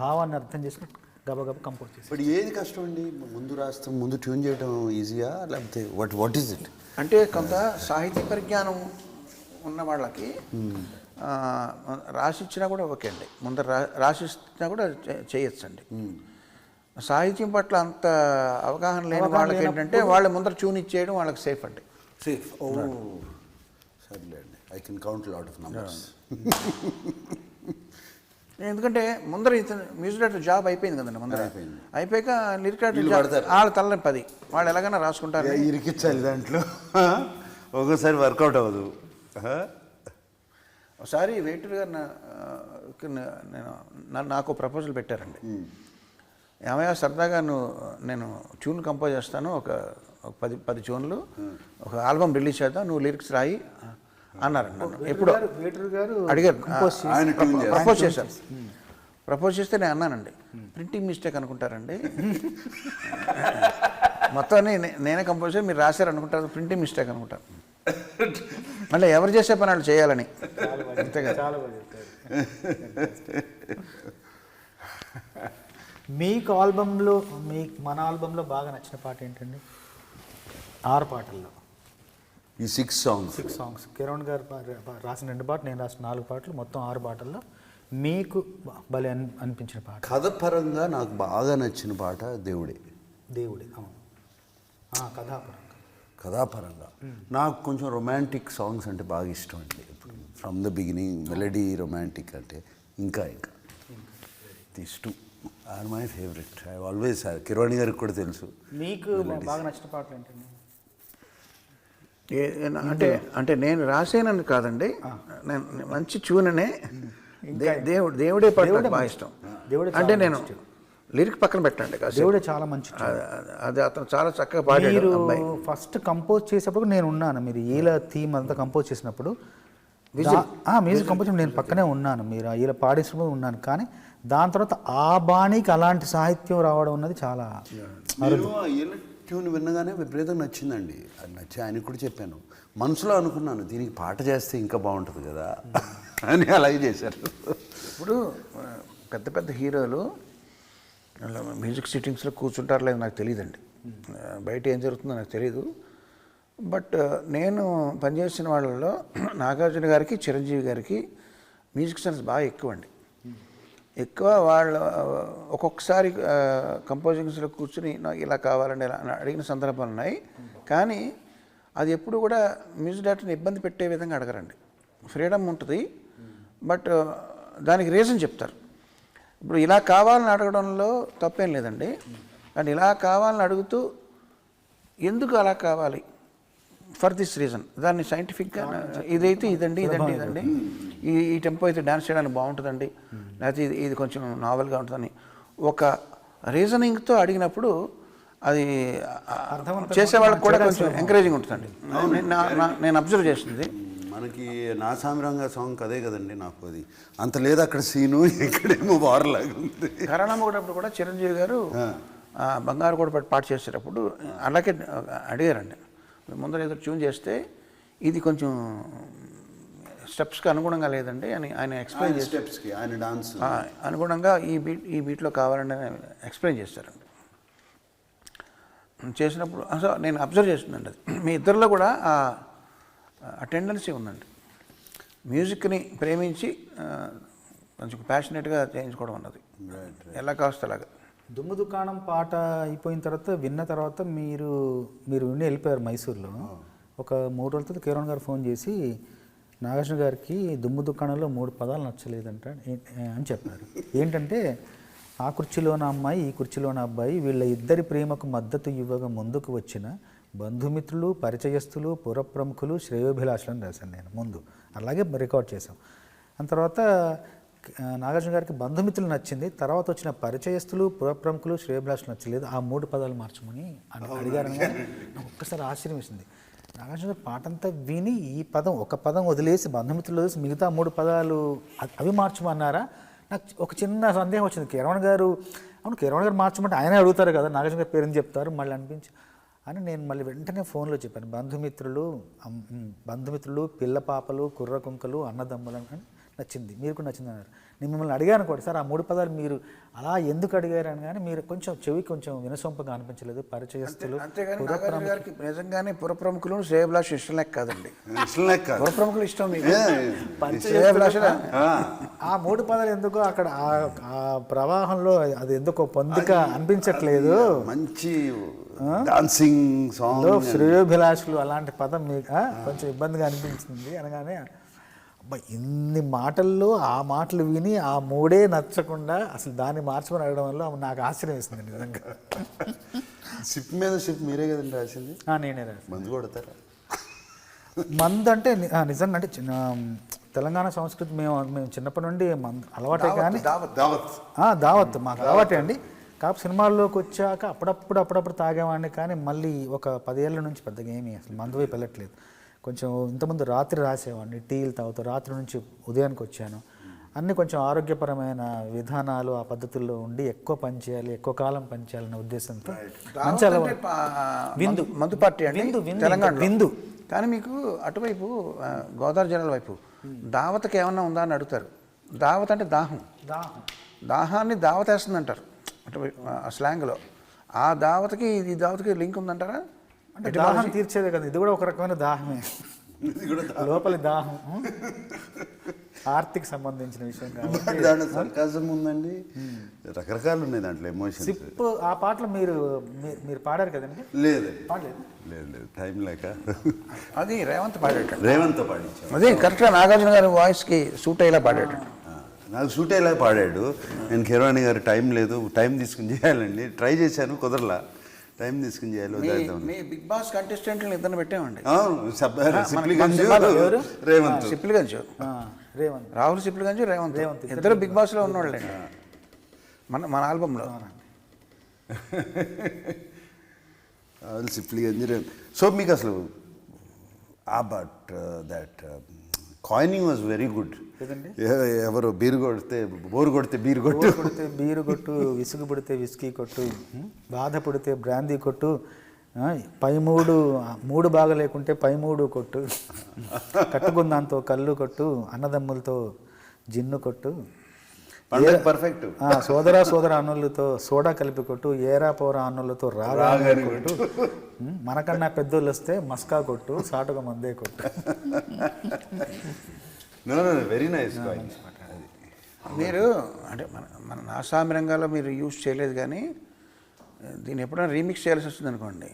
భావాన్ని అర్థం చేసుకుని గబగబ కంపోజ్ చేసి. ఇప్పుడు ఏది కష్టం అండి? ముందు రాస్తాం, ముందు ట్యూన్ చేయడం ఈజీయా లేకపోతే వాట్ ఈస్ ఇట్? అంటే కొంత సాహిత్య పరిజ్ఞానం ఉన్న వాళ్ళకి రాసిచ్చినా కూడా ఓకే అండి. ముందర రాసిచ్చినా కూడా చేయొచ్చండి. సాహిత్యం పట్ల అంత అవగాహన లేని వాళ్ళకి ఏంటంటే వాళ్ళ ముందర ట్యూన్ ఇచ్చేయడం వాళ్ళకి సేఫ్ అండి. సేఫ్. సర్లే అండి, I can count lot of numbers. ఎందుకంటే ముందర మ్యూజిక్ డైరెక్టర్ జాబ్ అయిపోయింది కదండి. ముందర అయిపోయాక లిరిక్ డైరెక్టర్ వాళ్ళ తలని 10 వాళ్ళు ఎలాగైనా రాసుకుంటారు. ఇరికిచ్చాలి దాంట్లో, ఒక్కోసారి వర్కౌట్ అవ్వదు. ఒకసారి వేటూరు గారు నాకు ప్రపోజల్ పెట్టారండి. ఏమయ్యా సరదాగా నేను ట్యూన్ కంపోజ్ చేస్తాను, ఒక 10 ట్యూన్లు, ఒక ఆల్బమ్ రిలీజ్ చేద్దాం, నువ్వు లిరిక్స్ రాయి అన్నారు. ఎప్పుడు అడిగారు, ప్రపోజ్ చేశారు. ప్రపోజ్ చేస్తే నేను అన్నానండి, ప్రింటింగ్ మిస్టేక్ అనుకుంటారండి, మొత్తాన్ని నేనే కంపోజ్ చేసి మీరు రాశారు అనుకుంటారు, ప్రింటింగ్ మిస్టేక్ అనుకుంటారు. మళ్ళీ ఎవరు చేసే పని వాళ్ళు చేయాలని, అంతే కదా. మీకు ఆల్బంలో మన ఆల్బంలో బాగా నచ్చిన పాట ఏంటండి? 6 పాటల్లో ఈ 6 సాంగ్స్ కిరణ్ గారు రాసిన 2 పాటలు, నేను రాసిన 4 పాటలు, మొత్తం 6 పాటల్లో మీకు భలే అనిపించిన పాట? కథ పరంగా నాకు బాగా నచ్చిన పాట దేవుడే. అవును. కథాపరంగా నాకు కొంచెం రొమాంటిక్ సాంగ్స్ అంటే బాగా ఇష్టం అండి. From the beginning melody romantic అంటే ఇంకా these two are my favourite. I always, Kiran గారికి కూడా తెలుసు. మీకు బాగా నచ్చిన పాటలు ఏంటండి? అంటే నేను రాసేనని కాదండి, నేను మంచి ట్యూననే దేవుడే పాట బాగా ఇష్టం. అంటే నేను లిరిక్ పక్కన పెట్టండి, దేవుడే చాలా మంచి, అది అతను చాలా చక్కగా పాడాడు. ఫస్ట్ కంపోజ్ చేసేప్పుడు నేను ఉన్నాను, మీరు ఈల థీమ్ అంతా కంపోజ్ చేసినప్పుడు మ్యూజిక్ కంపోజ్ నేను పక్కనే ఉన్నాను, మీరు ఈల పాడేసినప్పుడు ఉన్నాను. కానీ దాని తర్వాత ఆ బాణీకి అలాంటి సాహిత్యం రావడం ఉన్నది చాలా ట్యూన్ విన్నగానే విపరీతంగా నచ్చిందండి. అది నచ్చి ఆయనకు కూడా చెప్పాను. మనసులో అనుకున్నాను దీనికి పాట చేస్తే ఇంకా బాగుంటుంది కదా అని అలాగే చేశారు. ఇప్పుడు పెద్ద పెద్ద హీరోలు మ్యూజిక్ సిట్టింగ్స్లో కూర్చుంటారు లేదు నాకు తెలియదండి, బయట ఏం జరుగుతుందో నాకు తెలియదు. బట్ నేను పనిచేసిన వాళ్ళలో నాగార్జున గారికి చిరంజీవి గారికి మ్యూజిక్ సెన్స్ బాగా ఎక్కువ అండి. ఎక్కువ వాళ్ళు ఒక్కొక్కసారి కంపోజింగ్స్లో కూర్చుని నాకు ఇలా కావాలండి ఇలా అడిగిన సందర్భాలు ఉన్నాయి. కానీ అది ఎప్పుడు కూడా మ్యూజిక్ డైరెక్టర్ని ఇబ్బంది పెట్టే విధంగా అడగరండి. ఫ్రీడమ్ ఉంటుంది, బట్ దానికి రీజన్ చెప్తారు. ఇప్పుడు ఇలా కావాలని అడగడంలో తప్పేం లేదండి, కానీ ఇలా కావాలని అడుగుతూ ఎందుకు అలా కావాలి ఫర్ దిస్ రీజన్, దాన్ని సైంటిఫిక్గా ఇదైతే ఇదండి ఇదండి ఇదండి ఈ టెంపో అయితే డ్యాన్స్ చేయడానికి బాగుంటుందండి, లేకపోతే ఇది కొంచెం నావెల్గా ఉంటుందని ఒక రీజనింగ్తో అడిగినప్పుడు అది చేసేవాళ్ళకి కూడా కొంచెం ఎంకరేజింగ్ ఉంటుందండి. నేను అబ్జర్వ్ చేసింది. మనకి నా సామిరంగా సాంగ్ అదే కదండి, నాకు అది అంత లేదు అక్కడ సీను, ఇక్కడేమో వారలాగా ఉంది. కరణమ్మ కూడా చిరంజీవి గారు బంగారు కూడా పాట చేసేటప్పుడు అలాగే అడిగారండి, ముందర ఏదో ట్యూన్ చేస్తే ఇది కొంచెం స్టెప్స్కి అనుగుణంగా లేదండి అని ఆయన ఎక్స్ప్లెయిన్ చేసి స్టెప్స్కి ఆయన డాన్స్ అనుగుణంగా ఈ బీట్లో కావాలని ఎక్స్ప్లెయిన్ చేస్తారండి. చేసినప్పుడు అసలు నేను అబ్జర్వ్ చేస్తుందండి, అది మీ ఇద్దరిలో కూడా ఆ టెండెన్సీ ఉందండి. మ్యూజిక్ని ప్రేమించి కొంచెం ప్యాషనెట్గా చేయించుకోవడం అన్నది ఎలా కాస్త అలాగా. దుమ్ము దుకాణం పాట అయిపోయిన తర్వాత విన్న తర్వాత మీరు విని వెళ్ళిపోయారు మైసూర్లో. ఒక 3 రోజుల తర్వాత కీరవాణి గారు ఫోన్ చేసి నాగార్జున గారికి దుమ్ము దుకాణంలో 3 పదాలు నచ్చలేదంట అని చెప్పారు. ఏంటంటే ఆ కుర్చీలోన అమ్మాయి ఈ కుర్చీలోన అబ్బాయి వీళ్ళ ఇద్దరి ప్రేమకు మద్దతు ఇవ్వగా ముందుకు వచ్చిన బంధుమిత్రులు, పరిచయస్తులు, పురప్రముఖులు, శ్రేయోభిలాషులను రాశాను నేను ముందు. అలాగే రికార్డ్ చేశాం. ఆ తర్వాత నాగార్జున గారికి బంధుమిత్రులు నచ్చింది, తర్వాత వచ్చిన పరిచయస్తులు, పురప్రముఖులు, శ్రేయోభిలాషులు నచ్చలేదు, ఆ 3 పదాలు మార్చమని అడిగారని నాకు ఒక్కసారి ఆశ్చర్యం వేసింది. నాగార్జున గారు పాట అంతా విని ఈ పదం ఒక పదం వదిలేసి బంధుమిత్రులు వదిలేసి మిగతా 3 పదాలు అవి మార్చమన్నారా? నాకు ఒక చిన్న సందేహం వచ్చింది. కీరవాణి గారు అవును కీరవాణి గారు మార్చమంటే ఆయనే అడుగుతారు కదా, నాగార్జున గారి పేరుని చెప్తారు మళ్ళీ అనిపించి అని నేను మళ్ళీ వెంటనే ఫోన్లో చెప్పాను. బంధుమిత్రులు, పిల్ల పాపలు, కుర్ర కుంకలు, అన్నదమ్ములు అని నచ్చింది, మీరు కూడా నచ్చింది అన్నారు. నేను మిమ్మల్ని అడిగాను కూడా, సార్ ఆ 3 పదాలు మీరు అలా ఎందుకు అడిగారు అని, కానీ మీరు కొంచెం చెవి కొంచెం వినసొంపగా అనిపించలేదు. పరిచయస్తులు గారికి నిజంగానే పురప్రముఖులు శ్రేయోభిలాష ఇష్టం లేక కాదండి, పురప్రముఖులు ఇష్టం. ఆ 3 పదాలు ఎందుకో అక్కడ ఆ ప్రవాహంలో అది ఎందుకో పొందిక అనిపించట్లేదు. మంచి డాన్సింగ్ సాంగ్ శ్రేయోభిలాషులు అలాంటి పదం మీకు కొంచెం ఇబ్బందిగా అనిపించింది అనగానే ఇన్ని మాటల్లో ఆ మాటలు విని ఆ 3 నచ్చకుండా అసలు దాన్ని మార్చుకొని అడగడం వల్ల నాకు ఆశ్చర్యం వేసింది నిజంగా. షిప్ మీద షిప్ మీరే కదండి రాసింది? నేనే రాసి. మందు కొడతారా? మందు అంటే నిజంగా అంటే తెలంగాణ సంస్కృతి మేము చిన్నప్పటి నుండి అలవాటే, కానీ దావత్ మాకు అలవాటే అండి. కాకపోతే సినిమాల్లోకి వచ్చాక అప్పుడప్పుడు తాగేవాడిని, కానీ మళ్ళీ ఒక 10 ఏళ్ళ నుంచి పెద్దగా ఏమీ అసలు మందు వైపు వెళ్ళట్లేదు. కొంచెం ఇంతకుముందు రాత్రి రాసేవాడిని, టీలు తాగుతూ రాత్రి నుంచి ఉదయానికి వచ్చాను. అన్నీ కొంచెం ఆరోగ్యపరమైన విధానాలు ఆ పద్ధతుల్లో ఉండి ఎక్కువ పనిచేయాలి, ఎక్కువ కాలం పనిచేయాలనే ఉద్దేశంతో మంచి విందు మందు పార్టీ అండి తెలంగాణ విందు. కానీ మీకు అటువైపు గోదావరి జిల్లాల వైపు దావతకి ఏమన్నా ఉందా అని అడుగుతారు. దావత్ అంటే దాహాన్ని దావతేస్తుంది అంటారు అటువైపు ఆ స్లాంగ్లో. ఆ దావతకి ఈ దావతకి లింక్ ఉందంటారా? అంటే దాహం తీర్చేదే కదా, ఇది కూడా ఒక రకమైన దాహమే, లోపలి దాహం ఆర్తికి సంబంధించిన విషయం కాబట్టి దాంట్లో సర్కాజం ఉందండి, రకరకాలు ఉన్నాయి దాంట్లో ఎమోషన్స్. సిప్ ఆ పాటలు మీరు పాడారు కదండి? లేదు టైం లేక అది రేవంత్ పాడాడు. రేవంత్ పాడించాడు, అదే కరెక్ట్గా నాగార్జున గారి వాయిస్కి సూట్ అయ్యేలా పాడాడు. నాకు సూట్ అయ్యేలా పాడాడు. నేను కీరవాణి గారు టైం లేదు, టైం తీసుకుని చేయాలండి, ట్రై చేశాను కుదరలా, టైం తీసుకుని చేయాలి. మీ బిగ్ బాస్ కంటెస్టెంట్లను ఇద్దరు పెట్టామండి, రాహుల్ సిప్లిగంజ్, రేవంత్ ఇద్దరు బిగ్ బాస్లో ఉన్నవాళ్ళండి మన ఆల్బంలో. రాహుల్ సిప్లిగంజ్. సో మీకు అసలు but that coining was very good. ఎవరు బోరు కొడితే బీరు కొట్టు, విసుగు పుడితే విస్కీ కొట్టు, బాధ పుడితే బ్రాందీ కొట్టు, పై మూడు బాగా లేకుంటే పై మూడు కొట్టు, కట్టుకుందాంతో కళ్ళు కొట్టు, అన్నదమ్ములతో జిన్ను కొట్టు, పర్ఫెక్ట్. సోదర అన్నులతో సోడా కలిపి కొట్టు, ఏరా పోరా అన్నులతో రాగా కొట్టు, మనకన్నా పెద్దోళ్ళు వస్తే మస్కా కొట్టు, సాటుగా మందే కొట్టు. Very nice. మీరు అంటే మన ఆసామి రంగాల్లో మీరు యూజ్ చేయలేదు, కానీ దీన్ని ఎప్పుడైనా రీమిక్స్ చేయాల్సి వస్తుంది అనుకోండి.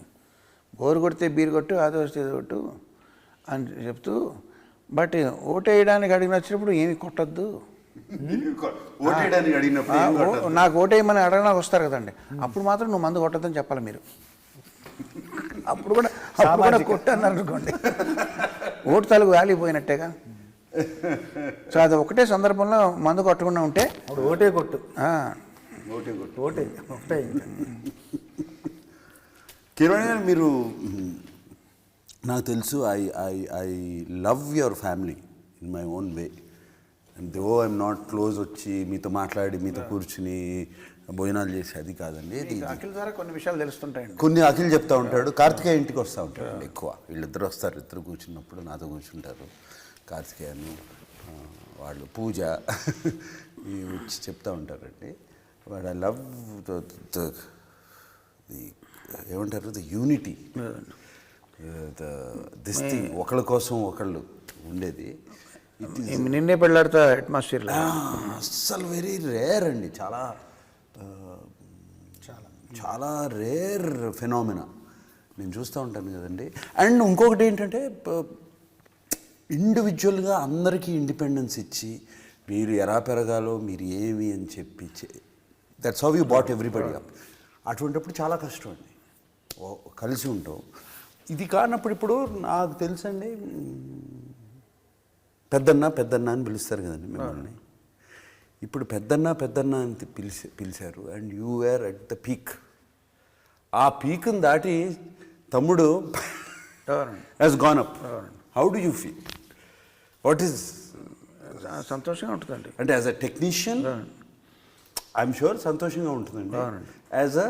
బోరు కొడితే బీరు కొట్టు, ఆది వస్తే ఇది కొట్టు అని చెప్తూ, బట్ ఓటేయడానికి వచ్చినప్పుడు ఏమి కొట్టద్దు. నాకు ఓటేయమని అడగడానికి వస్తారు కదండి, అప్పుడు మాత్రం నువ్వు మందు కొట్టద్దని చెప్పాలి మీరు. అప్పుడు కూడా కొట్టు అన్నారు అనుకోండి, ఓటు తాలూకు వాల్యూ పోయినట్టేగా. సో అది ఒకటే సందర్భంలో మందు కొట్టకుండా ఉంటే అప్పుడు ఓటే కొట్టు. ఒకటే. కిరణ్ గారు, మీరు నాకు తెలుసు, I love your family in my own way. Though I'm not close వచ్చి మీతో మాట్లాడి మీతో కూర్చుని భోజనాలు చేసి అది కాదండి. అఖిల్ ద్వారా కొన్ని విషయాలు తెలుస్తుంటాయండి. కొన్ని అఖిల్ చెప్తా ఉంటాడు, కార్తికేయ ఇంటికి వస్తూ ఉంటాడు ఎక్కువ. వీళ్ళిద్దరు వస్తారు, ఇద్దరు కూర్చున్నప్పుడు నాతో కూర్చుంటారు. కార్తికేయను వాళ్ళు పూజ వచ్చి చెప్తూ ఉంటారండి. వాడు ఐ లవ్ ఏమంటారు, ద యూనిటీ, దిస్ థింగ్, ఒకళ్ళ కోసం ఒకళ్ళు ఉండేది. నిన్నే పెళ్ళాడుతా అట్మాస్ఫియర్ అస్సలు వెరీ రేర్ అండి, చాలా చాలా చాలా రేర్ ఫెనామినా నేను చూస్తూ ఉంటాను కదండి. అండ్ ఇంకొకటి ఏంటంటే, ఇండివిజువల్గా అందరికీ ఇండిపెండెన్స్ ఇచ్చి మీరు ఎలా పెరగాలో మీరు ఏమి అని చెప్పి, that's how you bought everybody up. అటువంటిప్పుడు చాలా కష్టం అండి, కలిసి ఉంటాం. ఇది కానప్పుడు ఇప్పుడు నాకు తెలుసండి, పెద్దన్న అని పిలుస్తారు కదండి మిమ్మల్ని. ఇప్పుడు పెద్దన్న అని పిలిచారు, and you were at the peak. ఆ పీక్ని దాటి తమ్ముడు has gone up. How do you feel? What is? సంతోషంగా ఉంటుందండి. అంటే as a technician I'm sure సంతోషంగా ఉంటుందండి. యాజ్ అ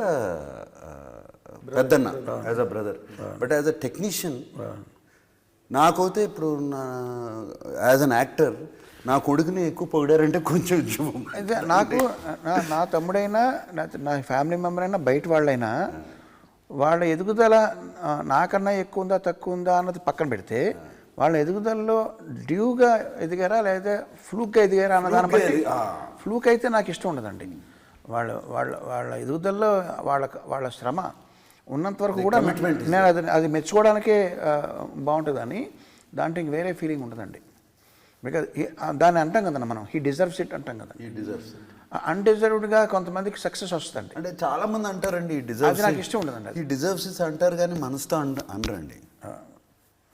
పెద్దన్న, as a brother, but as a technician నాకైతే ఇప్పుడు యాజ్ అన్ యాక్టర్ నా కొడుకుని ఎక్కువ పొగిడారంటే కొంచెం అయితే నాకు నా తమ్ముడైనా నా ఫ్యామిలీ మెంబర్ అయినా బయట వాళ్ళైనా వాళ్ళ ఎదుగుదల నాకన్నా ఎక్కువ ఉందా తక్కువ ఉందా అన్నది పక్కన పెడితే, వాళ్ళ ఎదుగుదలలో డ్యూగా ఎదిగారా లేదా ఫ్లూక్గా ఎదిగారా అన్న దాని బట్టి, ఫ్లూక్ అయితే నాకు ఇష్టం ఉండదండి. వాళ్ళ ఎదుగుదలలో వాళ్ళ శ్రమ ఉన్నంత వరకు కూడా నేను అది మెచ్చుకోవడానికే బాగుంటుందని, దాంట్లో ఇంక వేరే ఫీలింగ్ ఉండదండి. బికాజ్ దాన్ని అంటాం కదన్నా మనం, హీ డిజర్వ్స్ ఇట్ అంటాం కదా. అన్డిజర్వ్డ్గా కొంతమందికి సక్సెస్ వస్తుందండి. అంటే చాలా మంది అంటారండి, అది నాకు ఇష్టం ఉండదండి. ఈ డిజర్వ్స్ ఇట్ అంటారు కానీ మనసుతో అనరండి.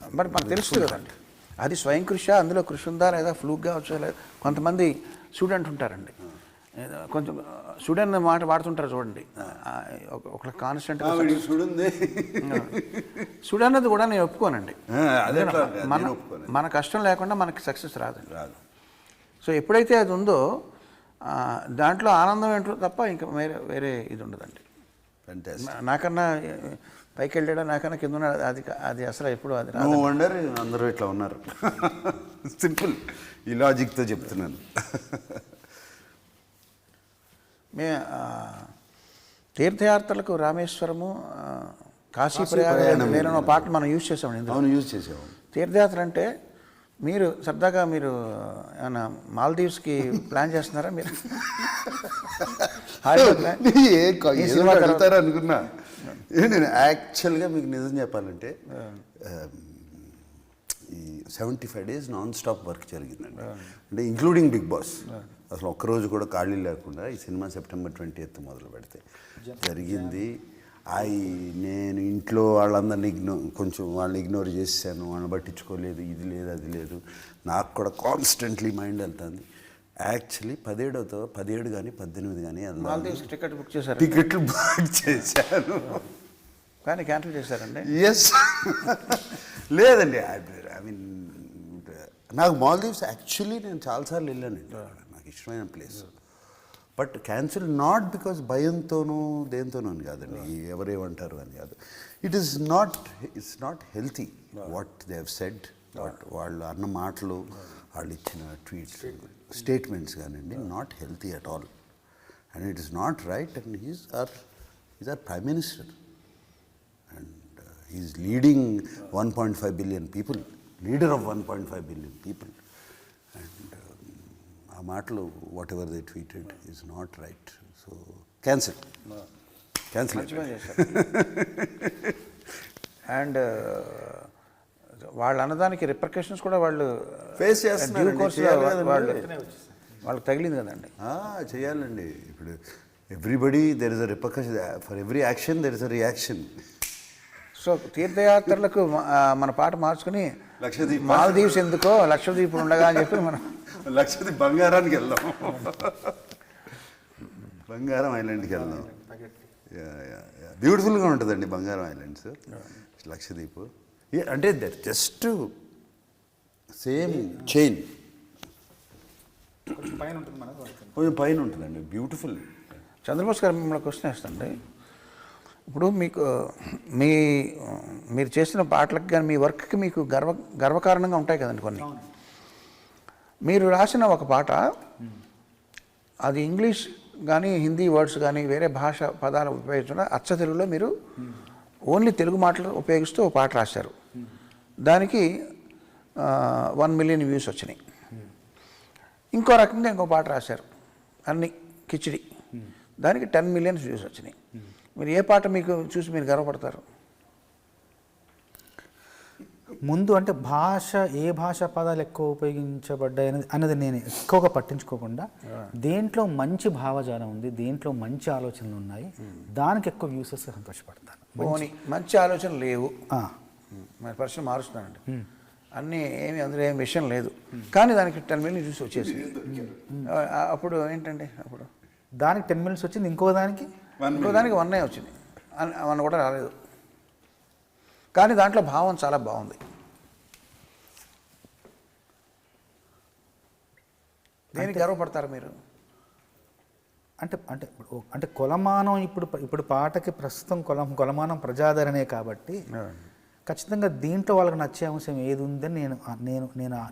మరి మనకు తెలుస్తుంది కదండి, అది స్వయం కృషి, అందులో కృషి ఉందా లేదా ఫ్లూక్ కావచ్చు. లేదా కొంతమంది స్టూడెంట్ ఉంటారండి, కొంచెం స్టూడెంట్ మాట వాడుతుంటారు చూడండి, ఒక కాన్స్టెంట్ స్టూడెంట్ అన్నది కూడా నేను ఒప్పుకోనండి. మన కష్టం లేకుండా మనకి సక్సెస్ రాదండి. సో ఎప్పుడైతే అది ఉందో దాంట్లో ఆనందం ఏంటో తప్ప ఇంకా వేరే ఇది ఉండదండి. నాకన్నా పైకి వెళ్ళాడా నాకన్నా కింద ఉన్నాడు, అది అసలు ఎప్పుడు అది వండర్. అందరూ ఇట్లా ఉన్నారు, సింపుల్ ఈ లాజిక్తో చెప్తున్నాను. తీర్థయాత్రలకు రామేశ్వరము, కాశీ ప్రయాగం వేరే పాట మనం యూజ్ చేసాము. తీర్థయాత్ర అంటే మీరు సరదాగా మీరు ఏమన్నా మాల్దీవ్స్కి ప్లాన్ చేస్తున్నారా? మీరు అనుకున్నా. నేను యాక్చువల్గా మీకు నిజం చెప్పాలంటే ఈ 75 days నాన్ స్టాప్ వర్క్ జరిగిందండి. అంటే ఇంక్లూడింగ్ బిగ్ బాస్. అసలు ఒక్కరోజు కూడా ఖాళీ లేకుండా ఈ సినిమా September 20th మొదలు పెడితే జరిగింది. నేను ఇంట్లో వాళ్ళందరినీ కొంచెం వాళ్ళని ఇగ్నోర్ చేశాను, వాళ్ళని పట్టించుకోలేదు, ఇది లేదు అది లేదు. నాకు కూడా కాన్స్టెంట్లీ మైండ్ వెళ్తుంది. యాక్చువల్లీ 17 కానీ 18 కానీ టికెట్ బుక్ చేశారు, టికెట్లు బుక్ చేశాను కానీ క్యాన్సిల్ చేశారండి. ఎస్ లేదండి, ఐ మీన్ నాకు మాల్దీవ్స్ యాక్చువల్లీ నేను చాలాసార్లు వెళ్ళానండి. నాకు ఇష్టమైన place. But cancel not because భయంతోనూ దేంతోనూ అని కాదండి, ఎవరేమంటారు అని కాదు. It's not healthy what they have said, వాళ్ళు అన్న మాటలు, వాళ్ళు ఇచ్చిన ట్వీట్స్, స్టేట్మెంట్స్ కానివ్వండి, not healthy at all. And it is not right. And is our prime minister and is leading 1.5 billion people, leader of 1.5 billion people. And ఆ మాటలు whatever they tweeted is not right. So cancel. And వాళ్ళు అన్నదానికి repercussions కూడా వాళ్ళు face చేస్తున్నారు. వాళ్ళకి తగిలింది కదండి. చేయాలండి. ఇప్పుడు everybody there is a repercussion, for every action there is a reaction. So తీర్థయాత్రలకు మన పాట మార్చుకుని లక్షద్వీప్, మాల్దీవ్స్ ఎందుకో లక్షద్వీప్ ఉండగా అని చెప్పి మనం లక్షద్వీప్ బంగారానికి వెళ్దాం, బంగారం ఐలాండ్కి వెళ్దాం. బ్యూటిఫుల్గా ఉంటుందండి బంగారం ఐలాండ్స్, లక్షద్వీప్. అంటే దట్ జస్ట్ సేమ్ చైన్, కొంచెం పైన ఉంటుందండి, బ్యూటిఫుల్. చంద్రబోస్ గారు మిమ్మల్ని క్వశ్చన్ వేస్తుంటే, ఇప్పుడు మీకు మీరు చేసిన పాటలకు కానీ మీ వర్క్కి మీకు గర్వకారణంగా ఉంటాయి కదండి కొన్ని. మీరు రాసిన ఒక పాట, అది ఇంగ్లీష్ కానీ హిందీ వర్డ్స్ కానీ వేరే భాష పదాలు ఉపయోగించకుండా అచ్చ తెలుగులో మీరు ఓన్లీ తెలుగు మాటలు ఉపయోగిస్తూ ఒక పాట రాశారు. దానికి 1 million వ్యూస్ వచ్చినాయి. ఇంకో రకంగా ఇంకో పాట రాశారు, అన్ని కిచిడి, దానికి 10 million వ్యూస్ వచ్చినాయి. మీరు ఏ పాట మీకు చూసి మీరు గర్వపడతారు? ముందు అంటే ఏ భాష పదాలు ఎక్కువ ఉపయోగించబడ్డాయి అనేది నేను ఎక్కువగా పట్టించుకోకుండా, దేంట్లో మంచి భావజాలం ఉంది, దేంట్లో మంచి ఆలోచనలు ఉన్నాయి, దానికి ఎక్కువ వ్యూస్ వస్తే సంతోషపడతాను. మంచి ఆలోచన లేవు, మన ప్రశ్న మారుస్తున్నానండి. అన్నీ అందులో ఏం విషయం లేదు, కానీ దానికి 10 million వ్యూస్ వచ్చేసి అప్పుడు ఏంటండి, అప్పుడు దానికి 10 million వచ్చింది, ఇంకో దానికి 1 వచ్చింది, 1 కూడా రాలేదు. కానీ దాంట్లో భావం చాలా బాగుంది. దేనికి గర్వపడతారు మీరు? అంటే అంటే అంటే కొలమానం ఇప్పుడు పాటకి ప్రస్తుతం కొలమానం ప్రజాదరణే కాబట్టి ఖచ్చితంగా దీంట్లో వాళ్ళకి నచ్చే అంశం ఏది ఉందని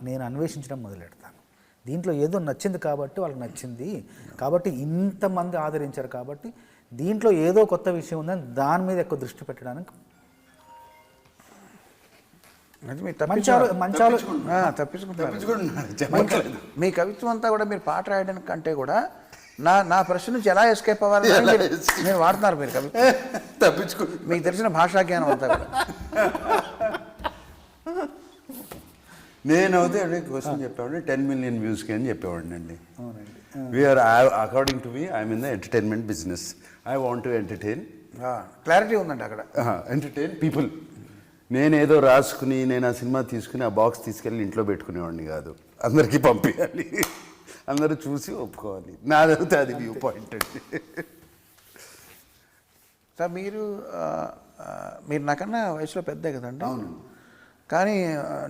నేను అన్వేషించడం మొదలెడతాను. దీంట్లో ఏదో నచ్చింది కాబట్టి వాళ్ళకి నచ్చింది, కాబట్టి ఇంతమంది ఆదరించారు కాబట్టి దీంట్లో ఏదో కొత్త విషయం ఉందని దాని మీద ఎక్కువ దృష్టి పెట్టడానికి తప్పించుకుంటున్నారు. మీ కవిత్వం అంతా కూడా మీరు పాట రాయడానికి కంటే కూడా నా ప్రశ్న నుంచి ఎలా ఎస్కేప్ అవ్వాలని మీరు వాడుతున్నారు. మీరు కవిత్వం మీకు తెలిసిన భాషా జ్ఞానం అంతా కూడా. నేనైతే అదే క్వశ్చన్ చెప్పేవాడిని, 10 million వ్యూస్కి అని చెప్పేవాడిని అండి. According to me I'm in the entertainment business. I want to entertain. Clarity ఉందండి అక్కడ. Entertain people. నేనేదో రాసుకుని నేను ఆ సినిమా తీసుకుని ఆ బాక్స్ తీసుకెళ్ళి ఇంట్లో పెట్టుకునేవాడిని కాదు, అందరికీ పంపించాలి, అందరూ చూసి ఒప్పుకోవాలి. నాదైతే అది వ్యూ పాయింట్ అండి. సార్ మీరు నాకన్నా వయసులో పెద్దే కదండి. అవును. కానీ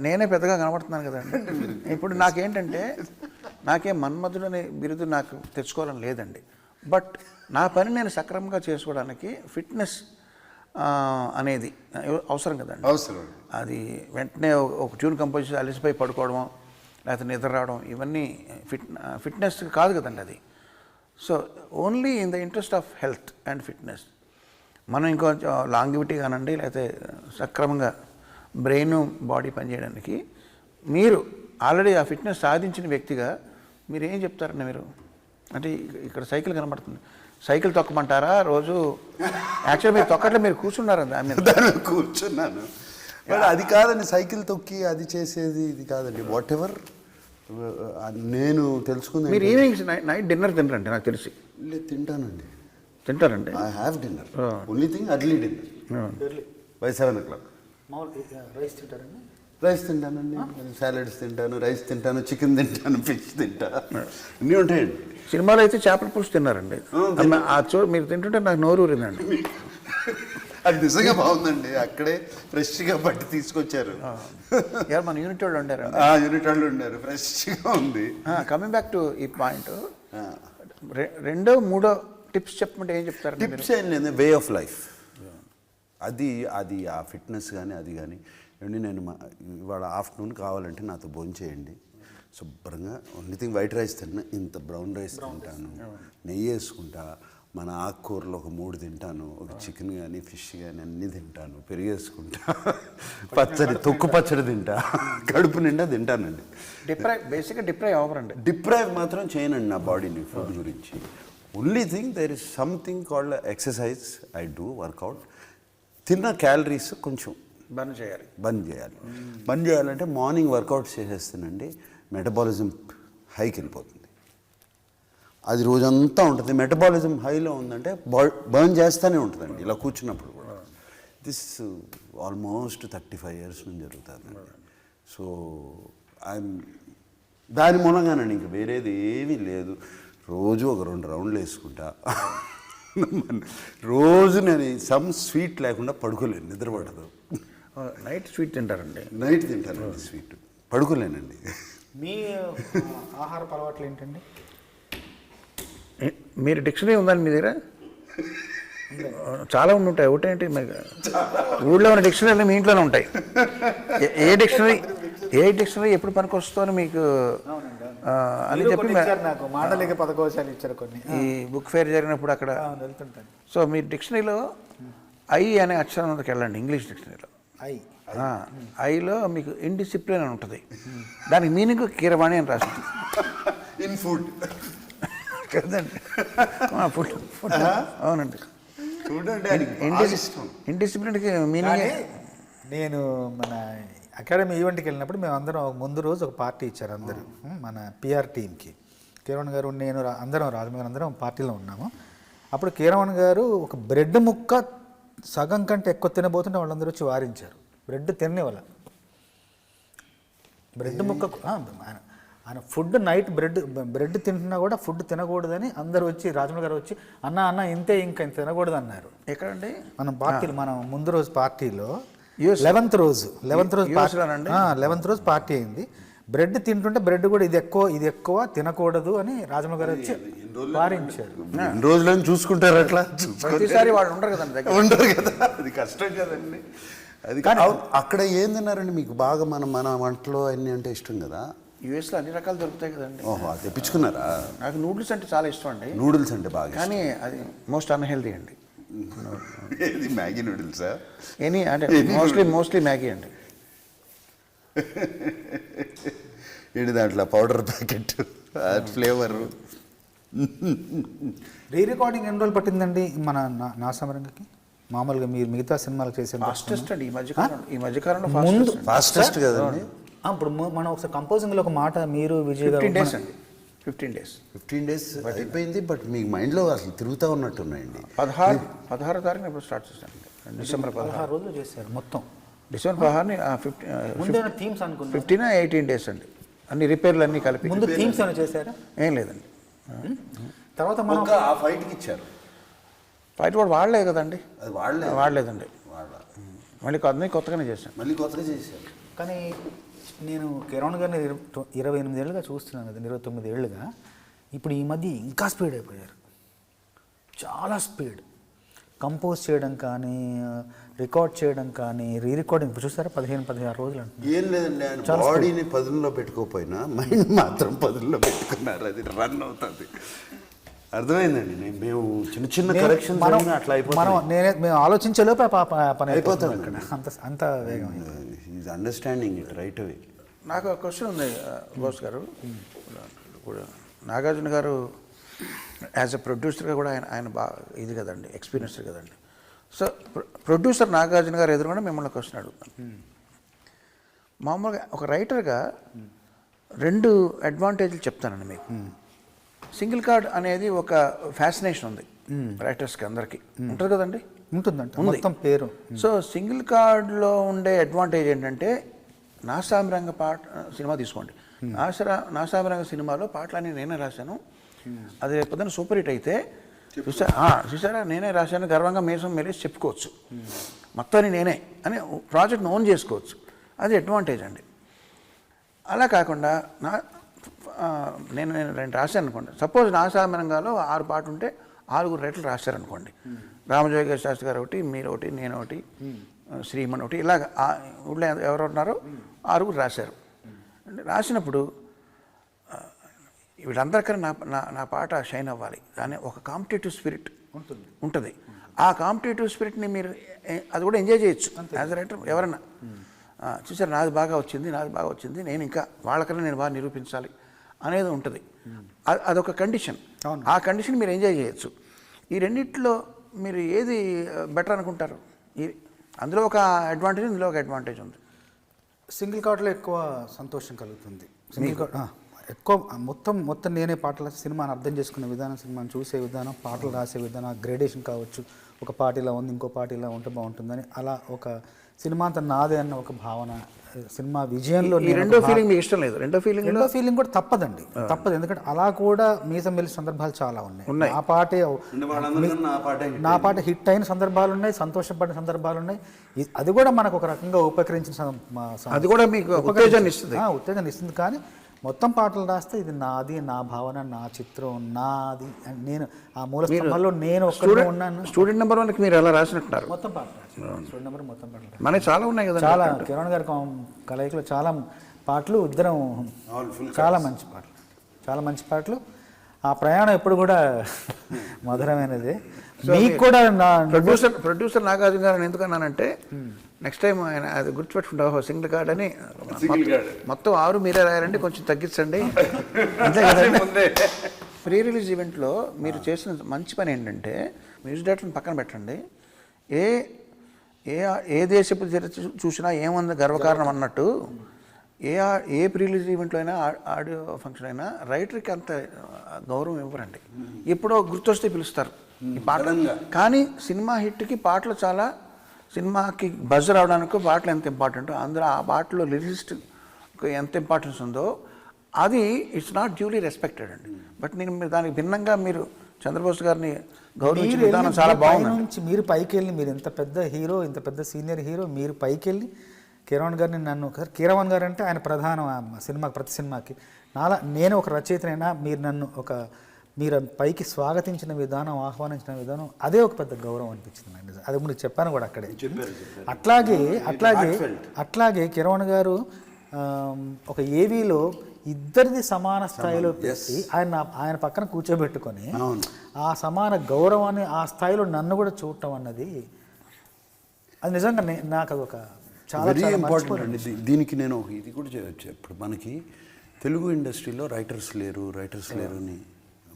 నేనే పెద్దగా కనబడుతున్నాను కదండి. ఇప్పుడు నాకేంటంటే నాకేం మన్మధుడు అనే బిరుదు నాకు తెచ్చుకోవాలని లేదండి. బట్ నా పని నేను సక్రమంగా చేసుకోవడానికి ఫిట్నెస్ అనేది అవసరం కదండి. అవసరం. అది వెంటనే ఒక ట్యూన్ కంపోజ్ చేసి అలసిపోయి పడుకోవడం, లేకపోతే నిద్ర రావడం, ఇవన్నీ ఫిట్నెస్ కాదు కదండి అది. So only in the interest of health and fitness మనం ఇంకొంచెం లాంగివిటీ కానండి, లేకపోతే సక్రమంగా బ్రెయిన్ బాడీ పనిచేయడానికి మీరు ఆల్రెడీ ఆ ఫిట్నెస్ సాధించిన వ్యక్తిగా మీరు ఏం చెప్తారండి? మీరు అంటే ఇక్కడ సైకిల్ కనబడుతుంది, సైకిల్ తొక్కమంటారా రోజు? యాక్చువల్గా మీరు తొక్కట్లో మీరు కూర్చున్నారు, కూర్చున్నాను. అది కాదండి, సైకిల్ తొక్కి అది చేసేది ఇది కాదండి. వాట్ ఎవర్ నేను తెలుసుకుంది. మీరు ఈవినింగ్స్ నైట్ డిన్నర్ తినరండి నాకు తెలిసి? లేదు, తింటానండి. తింటారండి? I have dinner. Only thing early dinner by 7 o'clock. Rice తింటారండి? రైస్ తింటానండి, సాలడ్స్ తింటాను, రైస్ తింటాను, చికెన్ తింటాను, ఫిష్ తింటా, అన్నీ ఉంటాయండి. సినిమాలో అయితే చేపల పులుసు తిన్నారండి, మీరు తింటుంటే నాకు నోరు ఊరిందండి. అది నిజంగా బాగుందండి, అక్కడే ఫ్రెష్గా పట్టి తీసుకొచ్చారు. మన యూనిట్ వాళ్ళు ఉండారు, యూనిట్ వాళ్ళు ఉండారు, ఫ్రెష్గా ఉంది. కమింగ్ బ్యాక్ టు ఈ పాయింట్, రెండో మూడో టిప్స్ చెప్పమంటే ఏం చెప్తారు? టిప్స్ ఏం లేదు, వే ఆఫ్ లైఫ్. అది ఆ ఫిట్నెస్ కానీ అది కానీ ఏమండి, నేను ఇవాళ ఆఫ్టర్నూన్ కావాలంటే నాతో భోజనం చేయండి, శుభ్రంగా ఓన్లీ థింగ్ వైట్ రైస్ తిన్నా, ఇంత బ్రౌన్ రైస్ తింటాను, నెయ్యి వేసుకుంటా, మన ఆకుకూరలు ఒక 3 తింటాను, ఒక చికెన్ కానీ ఫిష్ కానీ అన్నీ తింటాను, పెరిగేసుకుంటా, పచ్చడి తొక్కు పచ్చడి తింటా, కడుపు నిండా తింటానండి. బేసిక్గా డిప్రైవ్ అవ్వరండి. డిప్రైవ్ మాత్రం చేయనండి నా బాడీని ఫుడ్ గురించి. Only thing there is something called exercise, I do workout. తిన్న క్యాలరీస్ కొంచెం బంద్ చేయాలి. బంద్ చేయాలంటే మార్నింగ్ వర్కౌట్స్ చేసేస్తానండి, మెటబాలిజం హైకి వెళ్ళిపోతుంది. అది రోజంతా ఉంటుంది. మెటబాలిజం హైలో ఉందంటే బర్న్ చేస్తూనే ఉంటుందండి ఇలా కూర్చున్నప్పుడు కూడా. దిస్ ఆల్మోస్ట్ 35 years నుంచి జరుగుతుందండి. సో దాని మూలంగానండి, ఇంక వేరేది ఏమీ లేదు. రోజు ఒక 2 రౌండ్లు వేసుకుంటా. రోజు నేను సమ్ స్వీట్ లేకుండా పడుకోలేను, నిద్ర పడదు. నైట్ స్వీట్ తింటారండి? నైట్ తింటానండి స్వీట్, పడుకోలేనండి. మీ ఆహార అలవాట్లు ఏంటండి? మీరు డిక్షనరీ ఉందండి మీ దగ్గర? చాలా ఉంటాయి. ఒకటేంటి, ఊళ్ళో ఉన్న డిక్షనరీలు మీ ఇంట్లోనే ఉంటాయి. ఏ డిక్షనరీ ఎప్పుడు పనికి వస్తుందని మీకు అని చెప్పి నాకు మాండలిక పదకోశాలు ఇచ్చారు కొన్ని. ఈ బుక్ ఫేర్ జరిగినప్పుడు అక్కడ వెళ్తుంటాను. సో మీరు డిక్షనరీలో ఐ అనే అక్షరంకి వెళ్ళండి. ఇంగ్లీష్ డిక్షనరీలో ఐలో మీకు ఇండిసిప్లిన్ అని ఉంటుంది. దానికి మీనింగ్ కీరవాణి అని రాస్తుంది. ఇన్ ఫుడ్ కదండి, ఫుడ్. అవునండి, ఇండిసిప్లిన్కి మీనింగ్. నేను మన అకాడమీ ఈవెంట్కి వెళ్ళినప్పుడు మేము అందరం ముందు రోజు ఒక పార్టీ ఇచ్చారు అందరూ, మన పిఆర్ టీమ్కి. కీరవణ్ గారు, నేను, అందరం రాజమౌళి అందరం పార్టీలో ఉన్నాము. అప్పుడు కీరవణ్ గారు ఒక బ్రెడ్ ముక్క సగం కంటే ఎక్కువ తినబోతుంటే వాళ్ళందరూ వచ్చి వారించారు. బ్రెడ్ తినేవాళ్ళ, బ్రెడ్ ముక్క ఆయన ఫుడ్ నైట్ బ్రెడ్ తింటున్నా కూడా ఫుడ్ తినకూడదని అందరూ వచ్చి, రాజమౌళి గారు వచ్చి అన్న ఇంతే, ఇంకా తినకూడదు అన్నారు. ఎక్కడండి? మనం పార్టీలో, మనం ముందు రోజు పార్టీలో 11th రోజు పార్టీ అయింది. బ్రెడ్ తింటుంటే బ్రెడ్ కూడా ఇది ఎక్కువ తినకూడదు అని రాజమౌళి గారు వచ్చి వారించారు. రోజులను చూసుకుంటారు అట్లా. ప్రతిసారి వాళ్ళు ఉండరు కదండి, ఉండరు కదా, అది కష్టం కదండి. అది కానీ అక్కడ ఏం తిన్నారండి మీకు బాగా? మన వంటలో అన్నీ అంటే ఇష్టం కదా. యూఎస్లో అన్ని రకాలు దొరుకుతాయి కదండి. ఓహో, అది తెప్పించుకున్నారా? నాకు నూడిల్స్ అంటే చాలా ఇష్టం అండి. నూడిల్స్ అంటే బాగా, కానీ అది మోస్ట్ అన్హెల్దీ అండి. ఇది మ్యాగీ నూడిల్సా? అంటే మోస్ట్లీ మ్యాగీ అండి. ఏంటి దాంట్లో powder packet, flavour. Re recording ఎన్ని రోజులు పట్టిందండి మన నాసామరంగకి? మామూలుగా మీరు మిగతా సినిమాలు చేసే ఫాస్టెస్ట్ అండి ఈ మధ్యకాలంలో ఫాస్టెస్ట్ కదండి. ఇప్పుడు మనం ఒకసారి కంపోజింగ్లో ఒక మాట మీరు విజయ్ గారు 15 days అండి. 15 days అయిపోయింది. బట్ మీ మైండ్లో అసలు తిరుగుతూ ఉన్నట్టున్నాయండి. 16 తారీఖున ఇప్పుడు స్టార్ట్ చేశాను. December 16 రోజులు చేశారు మొత్తం. December 16 థీమ్స్ అనుకున్నాను. 15 18 days అండి. అన్ని రిపేర్లు అన్నీ కలిపి. ముందు థీమ్స్ ఏమైనా చేశారా? ఏం లేదండి. తర్వాత మనం ఆ ఫైట్కి ఇచ్చారు. ఫైట్ కూడా వాడలేదు కదండి. అది వాడలేదండి. మళ్ళీ కొత్తగానే చేశాను. మళ్ళీ కొత్తగా చేశారు. కానీ నేను కిరణ్ గారిని 28 ఏళ్ళుగా చూస్తున్నాను కదా, 29 ఏళ్ళుగా. ఇప్పుడు ఈ మధ్య ఇంకా స్పీడ్ అయిపోయారు, చాలా స్పీడ్. కంపోజ్ చేయడం కానీ, రికార్డ్ చేయడం కానీ, రీ రికార్డింగ్ చూసారా 15-16 రోజులు అంటున్నారు. ఏం లేదండి, ఆయన బాడీని పదుల్లో పెట్టుకోకపోయినా మైండ్ మాత్రం పదుల్లో పెట్టుకున్నారు. అది రన్ అవుతుంది. అర్థమైందండి. మేము చిన్న కరెక్షన్ అట్లా అయిపోతుంది. మేము ఆలోచించేలోపు పని అయిపోతుంది అక్కడ. అంత వేగం. Is understanding it right away. నాకు ఒక క్వశ్చన్ ఉంది బోస్ గారు. ఇప్పుడు నాగార్జున గారు యాజ్ ఎ ప్రొడ్యూసర్గా కూడా ఆయన బాగా ఇది కదండి, ఎక్స్పీరియన్స్డ్ కదండి. సో ప్రొడ్యూసర్ నాగార్జున గారు ఎదురుగా మిమ్మల్ని క్వశ్చన్ అడుగుతాను. మామూలుగా ఒక రైటర్గా 2 అడ్వాంటేజ్లు చెప్తానండి మీకు. సింగిల్ కార్డ్ అనేది ఒక ఫ్యాసినేషన్ ఉంది రైటర్స్కి, అందరికీ ఉంటుంది కదండి. ఉంటుందంట మొత్తం పేరు. సో సింగిల్ కార్డ్లో ఉండే అడ్వాంటేజ్ ఏంటంటే, నాసామిరంగ సినిమా తీసుకోండి. నాసామిరంగ సినిమాలో పాటలన్నీ నేనే రాశాను. అది పొద్దున్న సూపర్ హిట్ అయితే చూసారా నేనే రాశాను గర్వంగా మీసం మెలేసి చెప్పుకోవచ్చు. మొత్తాన్ని నేనే అని ప్రాజెక్ట్ని ఓన్ చేసుకోవచ్చు. అది అడ్వాంటేజ్ అండి. అలా కాకుండా నేను 2 రాశాను అనుకోండి. సపోజ్ నాసామి రంగాలో 6 పాటలు ఉంటే 6 రైటర్లు రాశారనుకోండి. రామజోగ శాస్త్రి గారు ఒకటి, మీరు ఒకటి, నేను ఒకటి, శ్రీమన్ ఒకటి, ఇలాగ ఊళ్ళో ఎవరు ఉన్నారో 6 రాశారు. అంటే రాసినప్పుడు వీళ్ళందరికన్నా నా పాట షైన్ అవ్వాలి కానీ ఒక కాంపిటేటివ్ స్పిరిట్ ఉంటుంది. ఆ కాంపిటేటివ్ స్పిరిట్ని మీరు అది కూడా ఎంజాయ్ చేయొచ్చు యాజ్ రైటర్. ఎవరన్నా చూసారు నాది బాగా వచ్చింది, నేను ఇంకా వాళ్ళకన్నా నేను బాగా నిరూపించాలి అనేది ఉంటుంది. అదొక కండిషన్. ఆ కండిషన్ మీరు ఎంజాయ్ చేయొచ్చు. ఈ రెండిట్లో మీరు ఏది బెటర్ అనుకుంటారు? అందులో ఒక అడ్వాంటేజ్, ఇందులో ఒక అడ్వాంటేజ్ ఉంది. సింగిల్ కార్డ్లో ఎక్కువ సంతోషం కలుగుతుంది. సింగిల్ కార్డ్ ఎక్కువ మొత్తం నేనే పాటల సినిమాని అర్థం చేసుకునే విధానం, సినిమాని చూసే విధానం, పాటలు రాసే విధానం, గ్రేడేషన్ కావచ్చు. ఒక పాట ఇలా ఉంది, ఇంకో పాట ఇలా ఉంటే బాగుంటుందని, అలా ఒక సినిమా అంతా నాదే అన్న ఒక భావన, సినిమా విజయంలో రెండో ఫీలింగ్ మీకు ఇష్టం లేదు? రెండో ఫీలింగ్ కూడా తప్పదు. ఎందుకంటే అలా కూడా మీసం వెళ్ళే సందర్భాలు చాలా ఉన్నాయి. నా పాట హిట్ అయిన సందర్భాలు ఉన్నాయి, సంతోషపడిన సందర్భాలు ఉన్నాయి. అది కూడా మనకు ఒక రకంగా ఉపకరించిన, అది కూడా మీకు ఉత్తేజాన్ని ఇస్తుంది. కానీ మొత్తం పాటలు రాస్తే ఇది నాది, నా భావన, నా చిత్రం, నాది, నేను ఆ మూల స్తంభంలో నేను ఒక్కడే ఉన్నాను. స్టూడెంట్ నెంబర్ 1కి మీరు ఎలా రాసినట్టున్నారు? మొత్తం పాటలు స్టూడెంట్ నెంబర్ మొత్తం పాటలు మనకి చాలా ఉన్నాయి కదా. చాలా కిరణ్ గారి కలయికలో చాలా పాటలు, ఇద్దరం చాలా మంచి పాటలు. ఆ ప్రయాణం ఎప్పుడు కూడా మధురమైనది. మీకు కూడా ప్రొడ్యూసర్ నాగార్జున గారు ఎందుకన్నానంటే నెక్స్ట్ టైం ఆయన అది గుర్తుపెట్టుకుంటావు సింగిల్ కార్డ్ అని, మొత్తం 6 మీరే రాయాలండి, కొంచెం తగ్గించండి అంతే కదండి. ప్రీ రిలీజ్ ఈవెంట్లో మీరు చేసిన మంచి పని ఏంటంటే మ్యూజిక్ డైరెక్టర్ని పక్కన పెట్టండి, ఏ దేశపు చూసినా ఏముంది గర్వకారణం అన్నట్టు ఏ ప్రీ రిలీజ్ ఈవెంట్లో అయినా, ఆడియో ఫంక్షన్ అయినా రైటర్కి అంత గౌరవం ఇవ్వరండి. ఎప్పుడో గుర్తొస్తే పిలుస్తారు ఈ పాట. కానీ సినిమా హిట్కి పాటలు చాలా, సినిమాకి బజ్ రావడానికి పాటలు ఎంత ఇంపార్టెంటో, అందులో ఆ పాటలో లిరిసిస్ట్ ఎంత ఇంపార్టెన్స్ ఉందో అది ఇట్స్ నాట్ డ్యూలీ రెస్పెక్టెడ్ అండి. బట్ నేను దానికి భిన్నంగా మీరు చంద్రబోస్ గారిని గౌరవించిన విధానం చాలా బాగుంది. మీరు పైకి వెళ్ళి, మీరు ఇంత పెద్ద హీరో, ఇంత పెద్ద సీనియర్ హీరో, మీరు పైకి వెళ్ళి కీరవాణి గారిని నన్ను, కీరవాణి గారు అంటే ఆయన ప్రధాన సినిమాకి, ప్రతి సినిమాకి నేను ఒక రచయితనైనా మీరు పైకి స్వాగతించిన విధానం, ఆహ్వానించిన విధానం, అదే ఒక పెద్ద గౌరవం అనిపించింది నాకు. అది ముందు చెప్పాను కూడా అక్కడే. అట్లాగే కిరవాణి గారు ఒక ఏవీలో ఇద్దరిది సమాన స్థాయిలో పెట్టి ఆయన పక్కన కూర్చోబెట్టుకొని ఆ సమాన గౌరవాన్ని ఆ స్థాయిలో నన్ను కూడా చూడటం అన్నది, అది నిజంగా నాకు అదొక చాలా ఇంపార్టెంట్ అండి. దీనికి నేను ఇది కూడా చేయవచ్చు. ఇప్పుడు మనకి తెలుగు ఇండస్ట్రీలో రైటర్స్ లేరు అని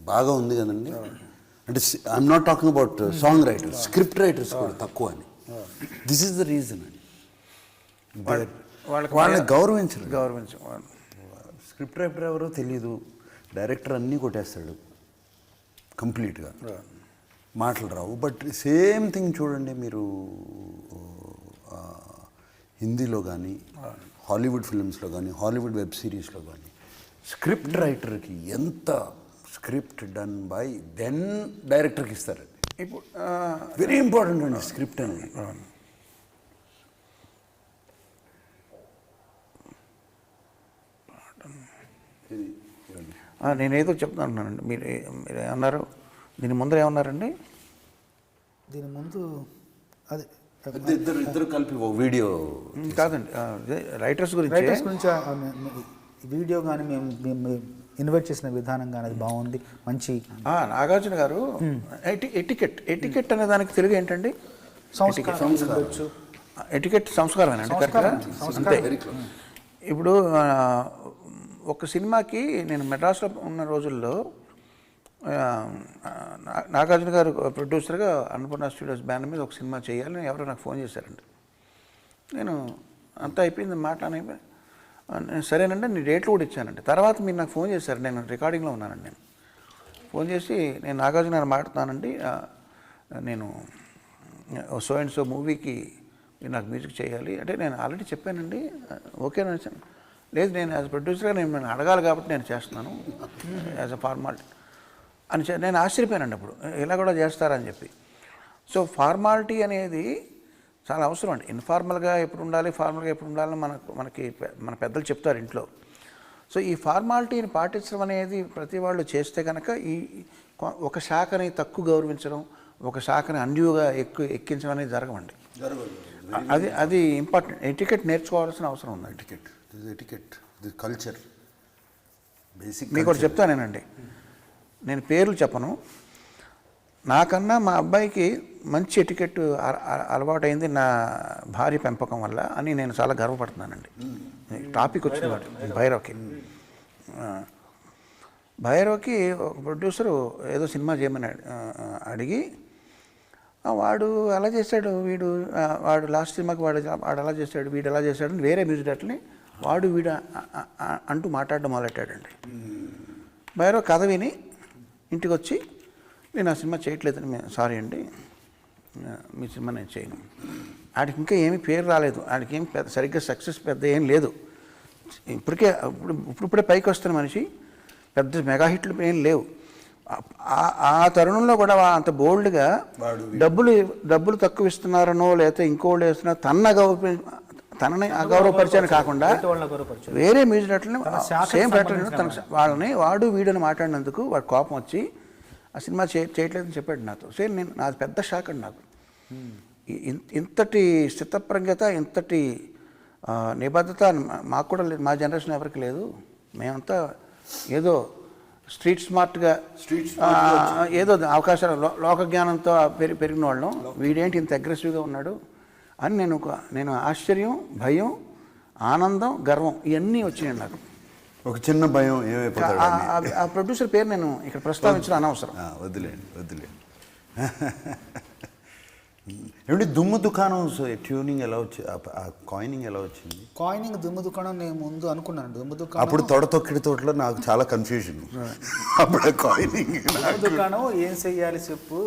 బాగా ఉంది కదండి. అంటే I'm not talking about song writers, script writers కూడా తక్కువ అని. దిస్ ఈస్ ద రీజన్ అండి. వాళ్ళని గౌరవించరు. స్క్రిప్ట్ రైటర్ ఎవరో తెలియదు, డైరెక్టర్ అన్నీ కొట్టేస్తాడు కంప్లీట్గా, మాటలు రావు. బట్ సేమ్ థింగ్ చూడండి మీరు హిందీలో కానీ, హాలీవుడ్ ఫిల్మ్స్లో కానీ, హాలీవుడ్ వెబ్ సిరీస్లో కానీ, స్క్రిప్ట్ రైటర్కి ఎంత స్క్రిప్ట్ డన్ బై దెన్ డైరెక్టర్కి ఇస్తారు. ఇప్పుడు వెరీ ఇంపార్టెంట్ అండి స్క్రిప్ట్ అనేది. నేనేదో చెప్తున్నానండి, మీరు ఏమన్నారు? దీని ముందర ఏమన్నారండి? దీని ముందు అదే ఇద్దరు కలిపి వీడియో కాదండి, రైటర్స్ గురించి వీడియో కానీ మేము ఇన్వైట్ చేసిన విధానం కానీ అది బాగుంది, మంచి. నాగార్జున గారు ఎటికెట్ అనే దానికి తెలుగు ఏంటండి? ఎటికెట్ సంస్కారమేనండి, కరెక్ట్గా అంతే. ఇప్పుడు ఒక సినిమాకి నేను మెడ్రాస్లో ఉన్న రోజుల్లో నాగార్జున గారు ప్రొడ్యూసర్గా అన్నపూర్ణ స్టూడియోస్ బ్యానర్ మీద ఒక సినిమా చేయాలని ఎవరో నాకు ఫోన్ చేశారండి. నేను అంతా అయిపోయింది, మాట్లాడైపోయి సరేనండి నేను డేట్లు కూడా ఇచ్చానండి. తర్వాత మీరు నాకు ఫోన్ చేశారు, నేను రికార్డింగ్లో ఉన్నానండి. నేను ఫోన్ చేసి నేను నాగార్జున గారు మాట్లాడుతున్నానండి, నేను సో అండ్ సో మూవీకి మీరు నాకు మ్యూజిక్ చేయాలి అంటే, నేను ఆల్రెడీ చెప్పానండి ఓకేనా వచ్చాను. లేదు నేను యాజ్ ప్రొడ్యూసర్గా నేను అడగాలి కాబట్టి నేను చేస్తున్నాను యాజ్ అ ఫార్మాలిటీ అని నేను ఆశ్చర్యపోయానండి అప్పుడు, ఇలా కూడా చేస్తారని చెప్పి. సో ఫార్మాలిటీ అనేది చాలా అవసరం అండి. ఇన్ఫార్మల్గా ఎప్పుడు ఉండాలి, ఫార్మల్గా ఎప్పుడు ఉండాలని మన పెద్దలు చెప్తారు ఇంట్లో. సో ఈ ఫార్మాలిటీని పాటించడం అనేది ప్రతి వాళ్ళు చేస్తే కనుక ఒక శాఖని తక్కువ గౌరవించడం, ఒక శాఖని అన్యూగా ఎక్కించడం అనేది జరగమండి. అది ఇంపార్టెంట్. ఎటికెట్ నేర్చుకోవాల్సిన అవసరం ఉంది. Etiquette culture basic. మీకు ఒకటి చెప్తానేనండి, నేను పేర్లు చెప్పను. నాకన్నా మా అబ్బాయికి మంచి ఎటికెట్ అలవాటైంది నా భార్య పెంపకం వల్ల అని నేను చాలా గర్వపడుతున్నానండి. టాపిక్ వచ్చిన వాటి భైరవ్కి ఒక ప్రొడ్యూసరు ఏదో సినిమా చేయమని అడిగి, వాడు అలా చేశాడు, వాడు లాస్ట్ సినిమాకి వాడు అలా చేశాడు, వీడు ఎలా చేశాడు అని వేరే మ్యూజిక్ డైరెక్టర్ని వీడు అంటూ మాట్లాడడం మొదలెట్టాడండి. భైరవ్ కథ విని ఇంటికి వచ్చి, నేను ఆ సినిమా చేయట్లేదని, సారీ అండి, మీ సినిమా నేను చేయను. ఆడికి ఇంకా ఏమీ పేరు రాలేదు, ఆడికి ఏమి సరిగ్గా సక్సెస్ పెద్ద ఏం లేదు. ఇప్పుడే పైకి వస్తున్న మనిషి, పెద్ద మెగా హిట్లు ఏం లేవు. ఆ తరుణంలో కూడా అంత బోల్డ్గా డబ్బులు తక్కువ ఇస్తున్నారనో లేకపోతే ఇంకోళ్ళు వేస్తున్నారో తనని అగౌరవపరిచాను కాకుండా వేరే మ్యూజిక్ డైరెక్టర్ని సేమ్ డైరెక్టర్ వాళ్ళని వీడని మాట్లాడినందుకు వాడు కోపం వచ్చి ఆ సినిమా చేయట్లేదని చెప్పాడు నాతో. నాది పెద్ద షాక్ అండి నాకు. ఇంతటి స్థితప్రజ్ఞత, ఇంతటి నిబద్ధత మాకు కూడా లేదు, మా జనరేషన్ ఎవరికి లేదు. మేమంతా ఏదో స్ట్రీట్ స్మార్ట్గా ఏదో అవకాశాలు లోక జ్ఞానంతో పెరిగిన వాళ్ళం. వీడేంటి ఇంత అగ్రెసివ్గా ఉన్నాడు అని నేను ఆశ్చర్యం, భయం, ఆనందం, గర్వం ఇవన్నీ వచ్చినాయండి నాకు. ఒక చిన్న భయం ఏమైపోతాడు. ఆ ప్రొడ్యూసర్ పేరు నేను ఇక్కడ ప్రస్తావించడం అనవసరం. వదిలేండి. ఏమంటే దుమ్ము దుకాణం ట్యూనింగ్ ఎలా వచ్చింది, ఆ కాయినింగ్ ఎలా వచ్చింది? కాయినింగ్ దుమ్ము దుకాణం నేను ముందు అనుకున్నాను. దుమ్ము దుకాణం అప్పుడు తొక్కిడి తోటలో నాకు చాలా కన్ఫ్యూజన్. అప్పుడు కాయినింగ్ దుకాణం ఏం చెయ్యాలి చెప్పు,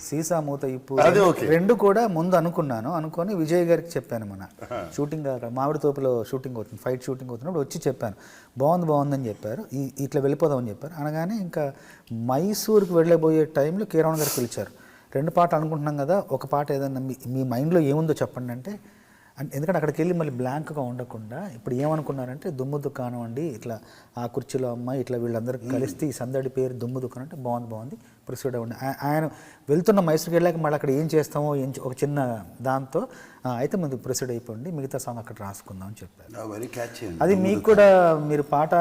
సీసా మూత ఇప్పు, రెండు కూడా ముందు అనుకొని విజయ్ గారికి చెప్పాను. మన షూటింగ్ మామిడి తోపులో షూటింగ్ అవుతుంది, ఫైట్ షూటింగ్ అవుతున్నప్పుడు వచ్చి చెప్పాను, బాగుందని చెప్పారు, ఇట్లా వెళ్ళిపోదామని చెప్పారు. అనగానే ఇంకా మైసూర్కి వెళ్ళబోయే టైంలో కీరవాణి గారు పిలిచారు. 2 పాటలు అనుకుంటున్నాం కదా, ఒక పాట ఏదన్నా మీ మైండ్లో ఏముందో చెప్పండి అంటే, ఎందుకంటే అక్కడికి వెళ్ళి మళ్ళీ బ్లాంక్గా ఉండకుండా ఇప్పుడు ఏమనుకున్నారంటే దుమ్ము దుకాణం అండి, ఇట్లా ఆ కుర్చీలో అమ్మాయి ఇట్లా వీళ్ళందరూ కలిస్తే ఈ సందడి పేరు దుమ్ము దుకాణం అంటే బాగుంది ప్రొసీడ్ అవ్వండి. ఆయన వెళ్తున్న మైసూర్కి వెళ్ళాక మళ్ళీ అక్కడ ఏం చేస్తామో ఒక చిన్న దాంతో అయితే ముందు ప్రొసీడ్ అయిపోండి, మిగతా సాంగ్ అక్కడ రాసుకుందాం అని చెప్పారు. అది మీకు కూడా మీరు పాట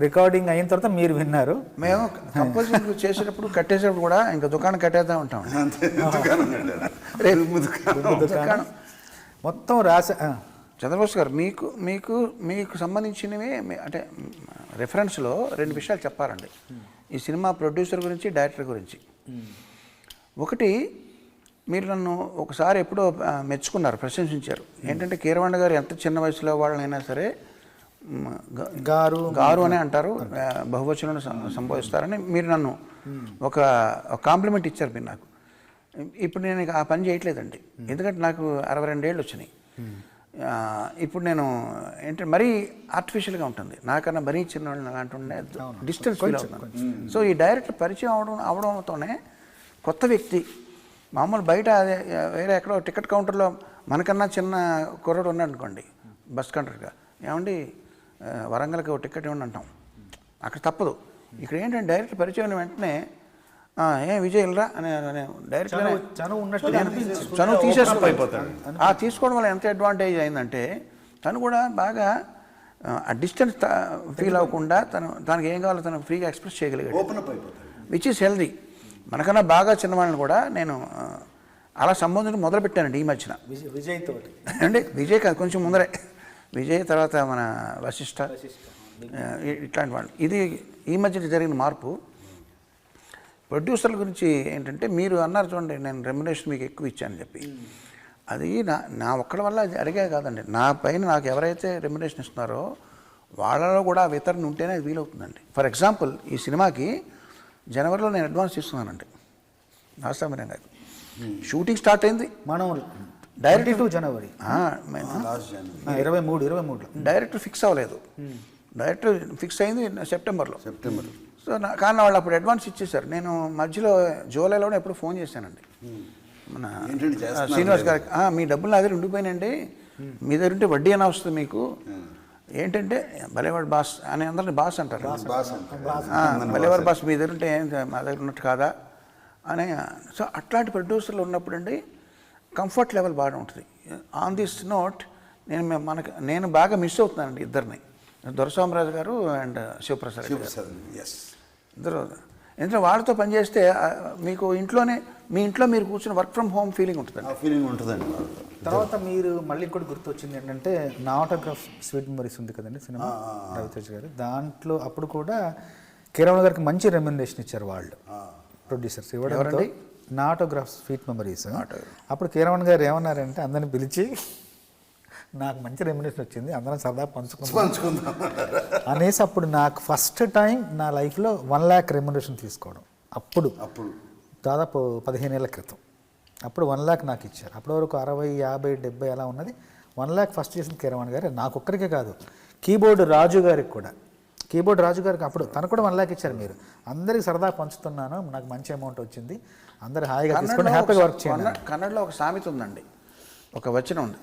రికార్డింగ్ అయిన తర్వాత మీరు విన్నారు. మేము కంపోజింగ్ చేసేటప్పుడు కట్టేసేటప్పుడు కూడా ఇంకా దుకాణం కట్టేద్దాం ఉంటాం. దుకాణం మొత్తం రాసా. చంద్రబోస్ గారు, మీకు సంబంధించినవి అంటే రెఫరెన్స్లో 2 విషయాలు చెప్పాలండి ఈ సినిమా ప్రొడ్యూసర్ గురించి, డైరెక్టర్ గురించి. ఒకటి, మీరు నన్ను ఒకసారి ఎప్పుడో మెచ్చుకున్నారు, ప్రశంసించారు. ఏంటంటే కీరవాణి గారు ఎంత చిన్న వయసులో వాళ్ళనైనా సరే గారు అనే అంటారు, బహువచనంలో సంబోధిస్తారని మీరు నన్ను ఒక కాంప్లిమెంట్ ఇచ్చారు మీరు నాకు. ఇప్పుడు నేను ఆ పని చేయట్లేదండి, ఎందుకంటే నాకు 62 ఏళ్ళు వచ్చినాయి. ఇప్పుడు నేను ఏంటంటే మరీ ఆర్టిఫిషియల్గా ఉంటుంది, నాకన్నా మరీ చిన్న అంటుండే డిస్టెన్స్ ఫీల్ అవుతున్నాను. సో ఈ డైరెక్టర్ పరిచయం అవడంతోనే కొత్త వ్యక్తి, మామూలు బయట వేరే ఎక్కడో టికెట్ కౌంటర్లో మనకన్నా చిన్న కుర్రాడు ఉన్నాడు అనుకోండి, బస్ కండక్టర్గా, ఏమండి వరంగల్కి ఒక టికెట్ ఇవ్వండి అంటాం, అక్కడ తప్పదు. ఇక్కడ ఏంటంటే డైరెక్టర్ పరిచయం వెంటనే విజయ్ వెళ్ళరా అని డైరెక్ట్ చనువు తీసేసుకుపోతాడు. ఆ తీసుకోవడం వల్ల ఎంత అడ్వాంటేజ్ అయిందంటే తను కూడా బాగా ఆ డిస్టెన్స్ ఫీల్ అవ్వకుండా తనకి ఏం కావాలో తను ఫ్రీగా ఎక్స్ప్రెస్ చేయగలిగాడు, విచ్ ఈస్ హెల్దీ. మనకన్నా బాగా చిన్నవాళ్ళని కూడా నేను అలా సంబంధించి మొదలుపెట్టానండి ఈ మధ్యన. విజయ్తో అంటే విజయ్ కాదు, కొంచెం ముందరే విజయ్, తర్వాత మన వశిష్ఠ, ఇట్లాంటి వాళ్ళు. ఇది ఈ మధ్య జరిగిన మార్పు. ప్రొడ్యూసర్ల గురించి ఏంటంటే మీరు అన్నారు చూడండి, నేను రెమ్యునరేషన్ మీకు ఎక్కువ ఇచ్చానని చెప్పి, అది నా ఒక్కడి వల్ల అడిగే కాదండి, నా పైన నాకు ఎవరైతే రెమ్యునరేషన్ ఇస్తున్నారో వాళ్ళలో కూడా వితరణ ఉంటేనే అది వీలవుతుందండి. ఫర్ ఎగ్జాంపుల్ ఈ సినిమాకి జనవరిలో నేను అడ్వాన్స్ తీసుకున్నానండి నాసామిరంగా. షూటింగ్ స్టార్ట్ అయింది మనం డైరెక్ట్ జనవరి 23 డైరెక్టర్ ఫిక్స్ అవ్వలేదు, డైరెక్టర్ ఫిక్స్ అయింది సెప్టెంబర్లో. సో కానీ వాళ్ళు అప్పుడు అడ్వాన్స్ ఇచ్చేసారు. నేను మధ్యలో జూలైలోనే ఎప్పుడు ఫోన్ చేశానండి మన శ్రీనివాస్ గారికి, మీ డబ్బులు నా దగ్గర ఉండిపోయినండి, మీ దగ్గర ఉంటే వడ్డీ అయినా వస్తుంది మీకు, ఏంటంటే భలేవాడు బాస్ అని అందరిని బాస్ అంటారు. భలేవాడు బాస్ మీ దగ్గర ఉంటే ఏం మా దగ్గర ఉన్నట్టు కాదా అని. సో అట్లాంటి ప్రొడ్యూసర్లు ఉన్నప్పుడు అండి కంఫర్ట్ లెవెల్ బాగా ఉంటుంది. ఆన్ దిస్ నోట్ నేను బాగా మిస్ అవుతున్నానండి ఇద్దరిని, దొరస్వామిరాజు గారు అండ్ శివప్రసాద్ గారు. ఇద్దరు ఎందుకంటే వాళ్ళతో పనిచేస్తే మీకు మీ ఇంట్లో మీరు కూర్చుని వర్క్ ఫ్రమ్ హోమ్ ఫీలింగ్ ఉంటుందండి. తర్వాత మీరు మళ్ళీ ఇంకోటి గుర్తు వచ్చింది ఏంటంటే నా ఆటోగ్రాఫ్ స్వీట్ మెమరీస్ ఉంది కదండి సినిమా, రవితేజ గారు. దాంట్లో అప్పుడు కూడా కిరణ్ గారికి మంచి రెమ్యునరేషన్ ఇచ్చారు వాళ్ళు ప్రొడ్యూసర్స్ ఇవ్వడంతో. నా ఆటోగ్రాఫ్ స్వీట్ మెమరీస్ అప్పుడు కిరణ్ గారు ఏమన్నారంటే అందరిని పిలిచి నాకు మంచి రెమ్యునరేషన్ వచ్చింది, అందరం సరదా పంచుకుందాం అనేసి అప్పుడు నాకు ఫస్ట్ టైం నా లైఫ్లో 1 lakh రెమ్యునరేషన్ తీసుకోవడం. అప్పుడు దాదాపు 15 ఏళ్ల క్రితం అప్పుడు 1 lakh నాకు ఇచ్చారు. అప్పటి వరకు 60, 50, 70 అలా ఉన్నది. 1 lakh ఫస్ట్ చేసిన కిరణ్ గారు. నాకు ఒక్కరికే కాదు, కీబోర్డ్ రాజు గారికి కూడా, అప్పుడు తను కూడా 1 lakh ఇచ్చారు. మీరు అందరికి సరదా పంచుతున్నాను, నాకు మంచి అమౌంట్ వచ్చింది, అందరు హాయిగా తీసుకొని హ్యాపీగా వర్క్ చేయండి. కన్నడలో ఒక సామెత ఉందండి, ఒక వచనం ఉంది,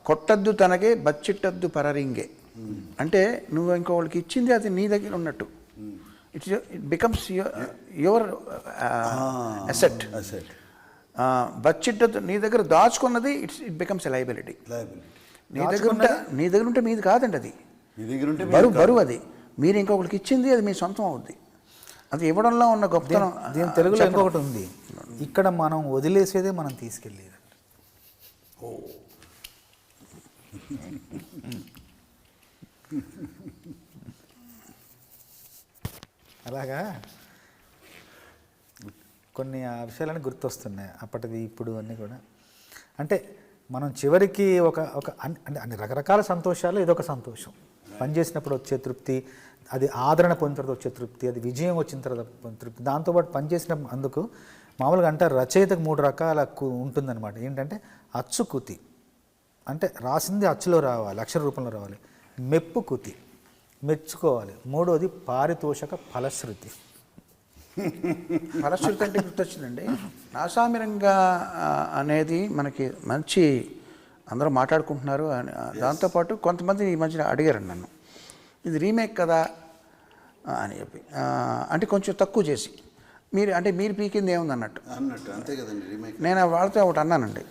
కొట్టద్దు తనగే బచ్చిట్టద్దు పరరింగే. అంటే నువ్వు ఇంకొకరికి ఇచ్చింది అది నీ దగ్గర ఉన్నట్టు, ఇట్ బికమ్స్ యువర్ అసెట్. బచ్చిట్టద్దు నీ దగ్గర దాచుకున్నది ఇట్ బికమ్స్ ఎ లయబిలిటీ. నీ దగ్గర ఉంటే మీది కాదండి, అది బరువు. అది మీరు ఇంకొకరికి ఇచ్చింది అది మీ సొంతం అవుద్ది. అది ఇవ్వడంలో ఉన్న గొప్పతనం. దీని తెలుగులో ఇంకొకటి ఉంది, ఇక్కడ మనం వదిలేసేదే మనం తీసుకెళ్ళేది. అలాగా కొన్ని ఆ విషయాలని గుర్తొస్తున్నాయి అప్పటిది ఇప్పుడు అన్నీ కూడా. అంటే మనం చివరికి అంటే అన్ని రకరకాల సంతోషాలు ఇదొక సంతోషం. పనిచేసినప్పుడు వచ్చే తృప్తి, అది ఆదరణ పొందిన తర్వాత వచ్చే తృప్తి, అది విజయం వచ్చిన తర్వాత తృప్తి. దాంతోపాటు పనిచేసిన అందుకు మామూలుగా అంటారు రచయితకు 3 రకాల ఉంటుందన్నమాట. ఏంటంటే అచ్చుకుతి, అంటే రాసింది అచ్చులో రావాలి, అక్షర రూపంలో రావాలి. మెప్పు కుతి, మెచ్చుకోవాలి. 3వది పారితోషక ఫలశ్రుతి. ఫలశ్రుతి అంటే గుర్తొచ్చిందండి, నాసామిరంగా అనేది మనకి మంచి అందరూ మాట్లాడుకుంటున్నారు. దాంతోపాటు కొంతమంది ఈ మధ్యన అడిగారండి నన్ను, ఇది రీమేక్ కదా అని చెప్పి, అంటే కొంచెం తక్కువ చేసి మీరు పీకింది ఏముంది అన్నట్టు. అంతే కదండి రీమేక్. నేను వాళ్ళతో ఒకటి అన్నానండి,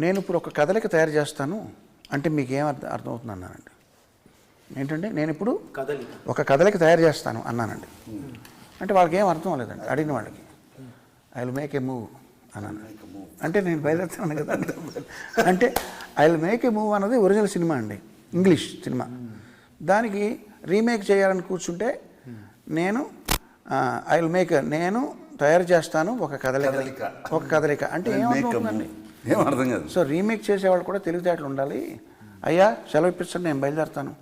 నేను ఇప్పుడు ఒక కదలిక తయారు చేస్తాను అంటే మీకు ఏం అర్థమవుతుంది అన్నానండి. ఏంటంటే నేను ఇప్పుడు ఒక కదలిక తయారు చేస్తాను అన్నానండి. అంటే వాళ్ళకి ఏం అర్థం అవ్వలేదండి, అడిగిన వాళ్ళకి. I will make a move అన్నాను. అంటే నేను బయలుదేరుతాను కదా. అంటే I will make a move అన్నది ఒరిజినల్ సినిమా అండి, ఇంగ్లీష్ సినిమా. దానికి రీమేక్ చేయాలని కూర్చుంటే నేను నేను తయారు చేస్తాను ఒక కదలిక అంటే ఏమవుతుందండి, ఏమర్థం కాదు. సో రీమేక్ చేసేవాళ్ళు కూడా తెలివితేటలు ఉండాలి. అయ్యా సెలవు ఇప్పిస్తాను, నేను బయలుదేరుతాను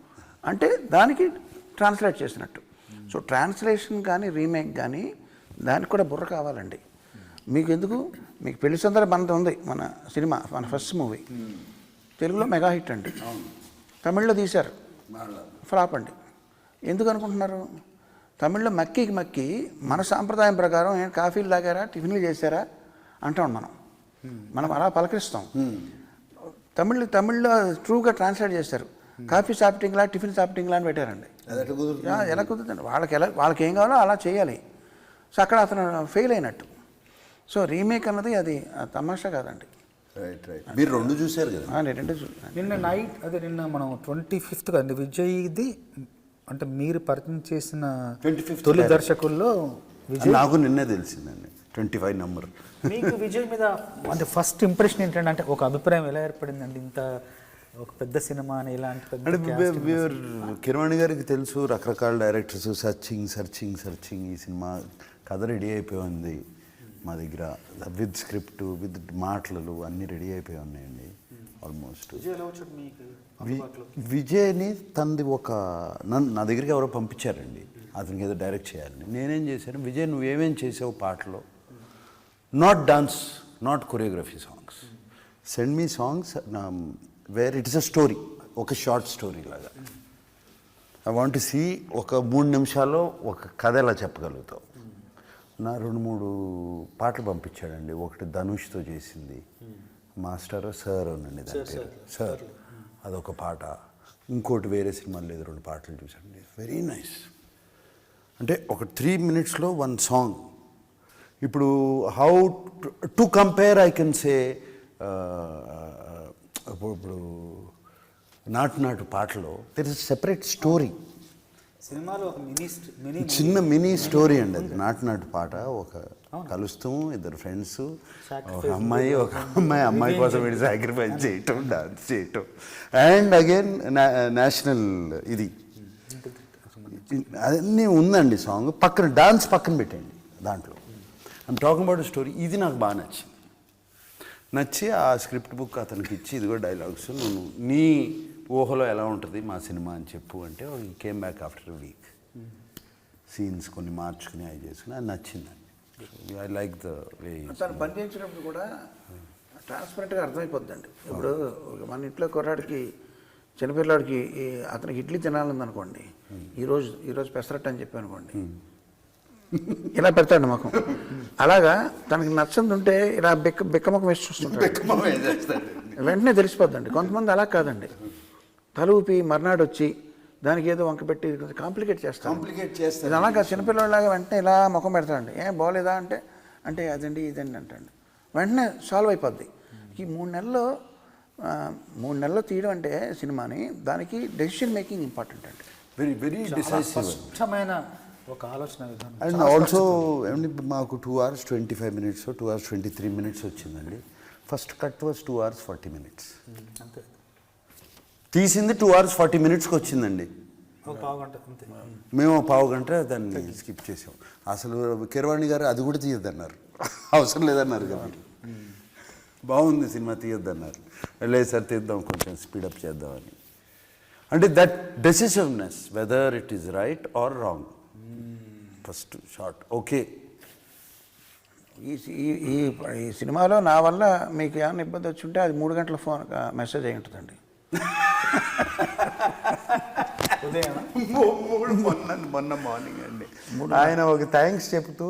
అంటే దానికి ట్రాన్స్లేట్ చేసినట్టు. సో ట్రాన్స్లేషన్ కానీ రీమేక్ కానీ దానికి కూడా బుర్ర కావాలండి. మీకు ఎందుకు, మీకు పెళ్లి సందర్భ మనది ఉంది, మన సినిమా, మన ఫస్ట్ మూవీ తెలుగులో మెగా హిట్ అండి, తమిళ్లో తీశారు, ఫ్లాప్ అండి. ఎందుకు అనుకుంటున్నారు? తమిళ్లో మక్కి మన సాంప్రదాయం ప్రకారం ఏం కాఫీలు తాగారా, టిఫిన్లు చేశారా అంటాం మనం అలా పలకరిస్తాం. తమిళ్లో ట్రూగా ట్రాన్స్లేట్ చేశారు, కాఫీ సాపిటింగ్లా టిఫిన్ సాపిటింగ్లా అని పెట్టారండి. ఎలా కుదురుతుంది? వాళ్ళకి ఏం కావాలో అలా చేయాలి. సో అక్కడ అతను ఫెయిల్ అయినట్టు. సో రీమేక్ అన్నది అది తమాషా కాదండి. మీరు 2 చూశారు కదా? నేను 2 చూసాను. నిన్న మనం 25th కదండి విజయ్ది, అంటే మీరు పరిచయం చేసిన 25th తొలి దర్శకుల్లో విజయ్. నాకు నిన్నే తెలిసిందండి 25 నంబర్. మీకు విజయ్ మీద అంటే ఫస్ట్ ఇంప్రెషన్ ఏంటంటే, అంటే ఒక అభిప్రాయం ఎలా ఏర్పడిందండి? ఇంత ఒక పెద్ద సినిమా అని ఇలాంటి కిరణ్ గారికి తెలుసు, రకరకాల డైరెక్టర్స్ సర్చింగ్ ఈ సినిమా కథ రెడీ అయిపోయింది మా దగ్గర, విత్ స్క్రిప్ట్ విత్ మాటలు అన్నీ రెడీ అయిపోయి ఉన్నాయండి ఆల్మోస్ట్. విజయ్ని తనది నా దగ్గరికి ఎవరో పంపించారండి, అతనికి ఏదో డైరెక్ట్ చేయాలని. నేనేం చేశాను, విజయ్ నువ్వేమేం చేసావు పాటలో, not dance, not choreography, songs, send me songs where it is a story, ఒక షార్ట్ స్టోరీ లాగా. ఐ వాంట్ టు సీ ఒక 3 నిమిషాల్లో ఒక కథ ఎలా చెప్పగలుగుతావు. నా 2-3 పాటలు పంపించాడండి. ఒకటి ధనుష్తో చేసింది, మాస్టర్ సార్ అండి దాని పేరు సార్. అదొక పాట. ఇంకోటి వేరే సినిమాలో లేదు 2 పాటలు చూసాను. Very nice. అంటే ఒక 3 minutesలో 1 song. ఇప్పుడు how to compare I can say ఇప్పుడు నాటు పాటలో దెర్ ఇస్ సెపరేట్ స్టోరీ. సినిమాలో ఒక మినీ చిన్న మినీ స్టోరీ అండి అది. నాటు పాట. ఒక కలుస్తాం, 2 ఫ్రెండ్స్, ఒక అమ్మాయి కోసం వీడు సాక్రిఫైస్ చేయటం, డాన్స్ చేయటం, అండ్ అగైన్ నేషనల్ ఇది అన్నీ ఉందండి సాంగ్. పక్కన డాన్స్ పక్కన పెట్టండి దాంట్లో. I'm talking about story. ఇది నాకు బాగా నచ్చి ఆ స్క్రిప్ట్ బుక్ అతనికి ఇచ్చి, ఇదిగో డైలాగ్స్, నువ్వు నీ ఊహలో ఎలా ఉంటుంది మా సినిమా అని చెప్పు అంటే ఈ came back after week. Scenes కొన్ని మార్చుకుని అవి చేసుకుని అది నచ్చిందండి. I like the way. తను పని చేయించినప్పుడు కూడా ట్రాన్స్పరెంట్గా అర్థమైపోద్దండి. ఇప్పుడు మన ఇంట్లో కుర్రాడికి, చిన్నపిల్లాడికి అతనికి ఇడ్లీ తినాలనుకోండి, ఈరోజు పెసరట్టు అని చెప్పి అనుకోండి, ఇలా పెడతాడు ముఖం. అలాగా తనకి నచ్చంది ఉంటే ఇలా బిక్కముఖం వేసి చూస్తుంటాడు. వెంటనే తెలిసిపోద్దండి. కొంతమంది అలా కాదండి, తల ఊపి మర్నాడు వచ్చి దానికి ఏదో వంక పెట్టి కాంప్లికేట్ చేస్తాడు. ఇది అలాగా చిన్నపిల్లలాగా వెంటనే ఇలా ముఖం పెడతాడండి. ఏం బాగోలేదా అంటే అదండి ఇదండి అంటాడు. వెంటనే సాల్వ్ అయిపోద్ది. ఈ 3 నెలల్లో తీయడం అంటే సినిమాని, దానికి డెసిషన్ మేకింగ్ ఇంపార్టెంట్ అండి. Very very decisive. స్పష్టమైన ఒక ఆలోచన విధానం. అండ్ ఆల్సో ఏమండి మాకు 2 hours 25 minutes 2 hours 23 minutes వచ్చిందండి. First cut was 2 hours 40 minutes. అంతే. తీసింది 2 hours 40 minutesకి వచ్చిందండి. ఒక పావు గంట అంతే. మేము 1/2 గంట దాన్ని స్కిప్ చేసాం. అసలు కీరవాణి గారు అది కూడా తీయొద్దన్నారు, అవసరం లేదన్నారు కాబట్టి. బాగుంది సినిమా తీయొద్దన్నారు. లేదు సార్ తీద్దాం, కొంచెం స్పీడప్ చేద్దామని. అంటే that decisiveness, whether it is right or wrong. First shot okay. ఈ సినిమాలో నా వల్ల మీకు ఏమైనా ఇబ్బంది వచ్చి ఉంటే అది 3 గంటల ఫోన్ మెసేజ్ అయి ఉంటుందండి. మొన్న మార్నింగ్ అండి ఆయన ఒక థ్యాంక్స్ చెప్తూ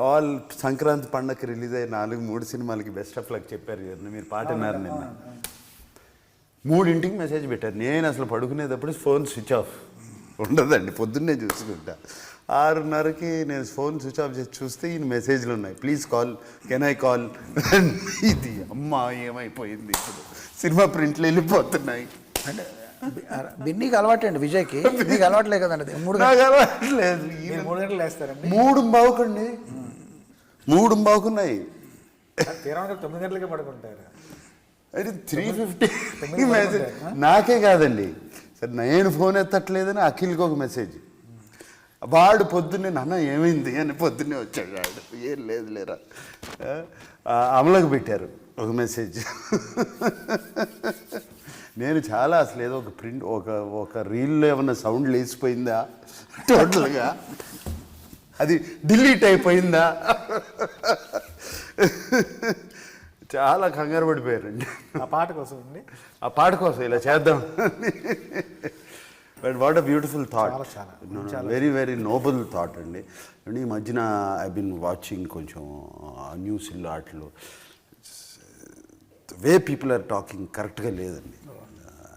ఆల్ సంక్రాంతి పండగకి రిలీజ్ అయ్యే 3 సినిమాలకి బెస్ట్ ఆఫ్ లక్ చెప్పారు కదా. మీరు పాట విన్నారు నిన్న. 3ంటికి మెసేజ్ పెట్టారు. నేను అసలు పడుకునేటప్పుడు ఫోన్ స్విచ్ ఆఫ్ ఉండదండి, పొద్దున్నే చూసుకుంటా. 6:30కి నేను ఫోన్ స్విచ్ ఆఫ్ చేసి చూస్తే ఈయన మెసేజ్లు ఉన్నాయి, please call, can I call. ఇది అమ్మా ఏమైపోయింది, ఇప్పుడు సినిమా ప్రింట్లు వెళ్ళిపోతున్నాయి. అంటే బిన్నీకి అలవాటు అండి, విజయ్కి. మీకు అలవాట్లే కదండి. 3 అలవాట్లేదు. 3 గంటలు వేస్తారండి. 3:15 3:15 9 గంటలకే పడుకుంటారు. అయితే 3:50 మెసేజ్ నాకే కాదండి సార్. నేను ఫోన్ ఎత్తట్లేదని అఖిల్కి ఒక మెసేజ్. వాడు పొద్దున్నే నాన్న ఏమైంది అని పొద్దున్నే వచ్చాడు. వాడు ఏం లేదు లేరా. అమలకు పెట్టారు ఒక మెసేజ్. నేను చాలా అసలు ఏదో ఒక ప్రింట్ ఒక రీల్లో ఏమన్నా సౌండ్ లేచిపోయిందా టోటల్గా, అది డిలీట్ అయిపోయిందా, చాలా కంగారు పడిపోయారండి. ఆ పాట కోసం అండి, ఆ పాట కోసం ఇలా చేద్దాం. But what a beautiful thought, very very Nobel thought అండి. అండ్ ఈ మధ్యన ఐ బిన్ వాచింగ్ కొంచెం న్యూస్లో వాటిలో వే పీపుల్ ఆర్ టాకింగ్ కరెక్ట్గా లేదండి.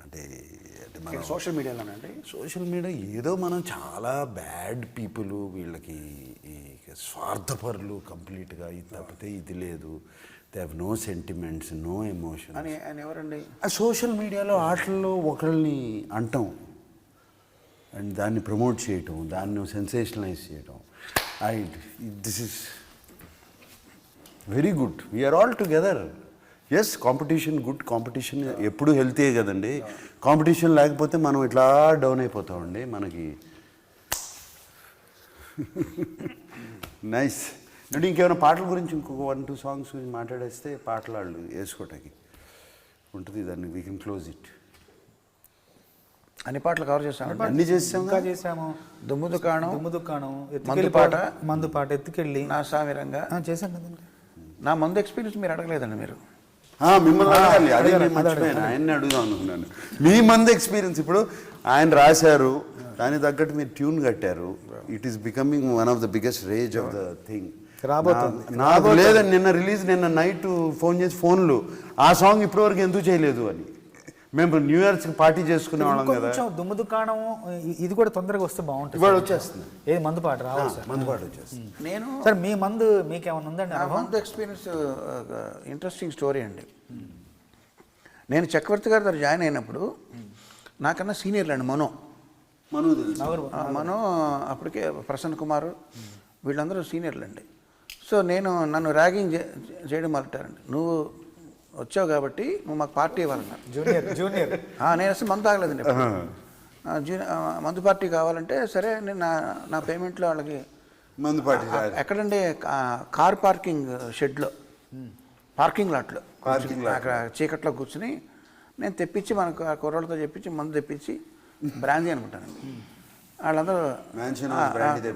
అంటే మన సోషల్ మీడియాలోనండి, సోషల్ మీడియా ఏదో మనం చాలా బ్యాడ్ పీపుల్, వీళ్ళకి స్వార్థపరులు కంప్లీట్గా, ఇది తప్పితే ఇది లేదు, they have no sentiments, no emotion అని ఎవరండి ఆ సోషల్ మీడియాలో ఆటల్లో ఒకళ్ళని అంటాం అండ్ దాన్ని ప్రమోట్ చేయటం, దాన్ని సెన్సేషనలైజ్ చేయటం. This is very good. We are all together. Yes, competition good, competition ఎప్పుడు హెల్తీయే కదండి. కాంపిటీషన్ లేకపోతే మనం ఇట్లా డౌన్ అయిపోతామండి. మనకి నైస్. అంటే ఇంకేమైనా పాటల గురించి ఇంకొక 1-2 songs గురించి మాట్లాడేస్తే పాటలు వాళ్ళు వేసుకోవటానికి ఉంటుంది. దాన్ని వీ కెన్ క్లోజ్ ఇట్. అన్ని పాటలు కవర్ చేశాను, అన్ని చేసాం. ఇంకా చేసాము. దుమ్ము దుకాణం, మందు పాట, ఎత్తుకెళ్ళి, నా సామిరంగా చేశాం కదండి. నా మందు ఎక్స్పీరియన్స్ మీరు అడగలేదండి. మీరు మిమ్మల్ని అడగాలి, అదే మర్చిపోయాను, ఆయన్ని అడుగుదాం అనుకున్నాను. మీ మంది ఎక్స్పీరియన్స్ ఇప్పుడు ఆయన రాశారు, దానికి తగ్గట్టు మీరు ట్యూన్ కట్టారు. It is becoming one of the biggest rage of the thing. రాబోతుంది. నాకు లేదని నిన్న నైట్ ఫోన్ చేసి ఫోన్లు ఆ సాంగ్ ఇప్పటివరకు ఎందుకు చేయలేదు అని. మేము న్యూ ఇయర్స్ పార్టీ చేసుకునే వాళ్ళం కదా. కొంచెం దుమ్ము దుకాణం ఇది కూడా తొందరగా వస్తే బాగుంటుంది. ఇవాళ వచ్చేస్తుంది. ఏది మందుపాటు రావాలి సార్. మందుపాటు వచ్చేస్తుంది. నేను సార్ మీ మందు మీకేమైనా ఉందండి? నా మందు ఎక్స్పీరియన్స్ ఇంట్రెస్టింగ్ స్టోరీ అండి. నేను చక్రవర్తి గారి దగ్గర జాయిన్ అయినప్పుడు నాకన్నా సీనియర్లు అండి మనో అప్పటికే ప్రసన్న కుమార్ వీళ్ళందరూ సీనియర్లు అండి. సో నన్ను ర్యాగింగ్ చేయడం మొదలెట్టారండి. నువ్వు వచ్చావు కాబట్టి నువ్వు మాకు పార్టీ ఇవ్వాలన్నారు. జూనియర్ నేను అసలు మందు తాగలేదండి. మందు పార్టీ కావాలంటే సరే నేను నా పేమెంట్లో వాళ్ళకి మందు పార్టీ ఎక్కడంటే కార్ పార్కింగ్ షెడ్లో పార్కింగ్ లాట్లో అక్కడ చీకట్లో కూర్చుని నేను తెప్పించి మనకు ఆ కుర్రోళ్ళతో చెప్పించి మందు తెప్పించి బ్రాందీ అనుకుంటానండి. వాళ్ళందరూ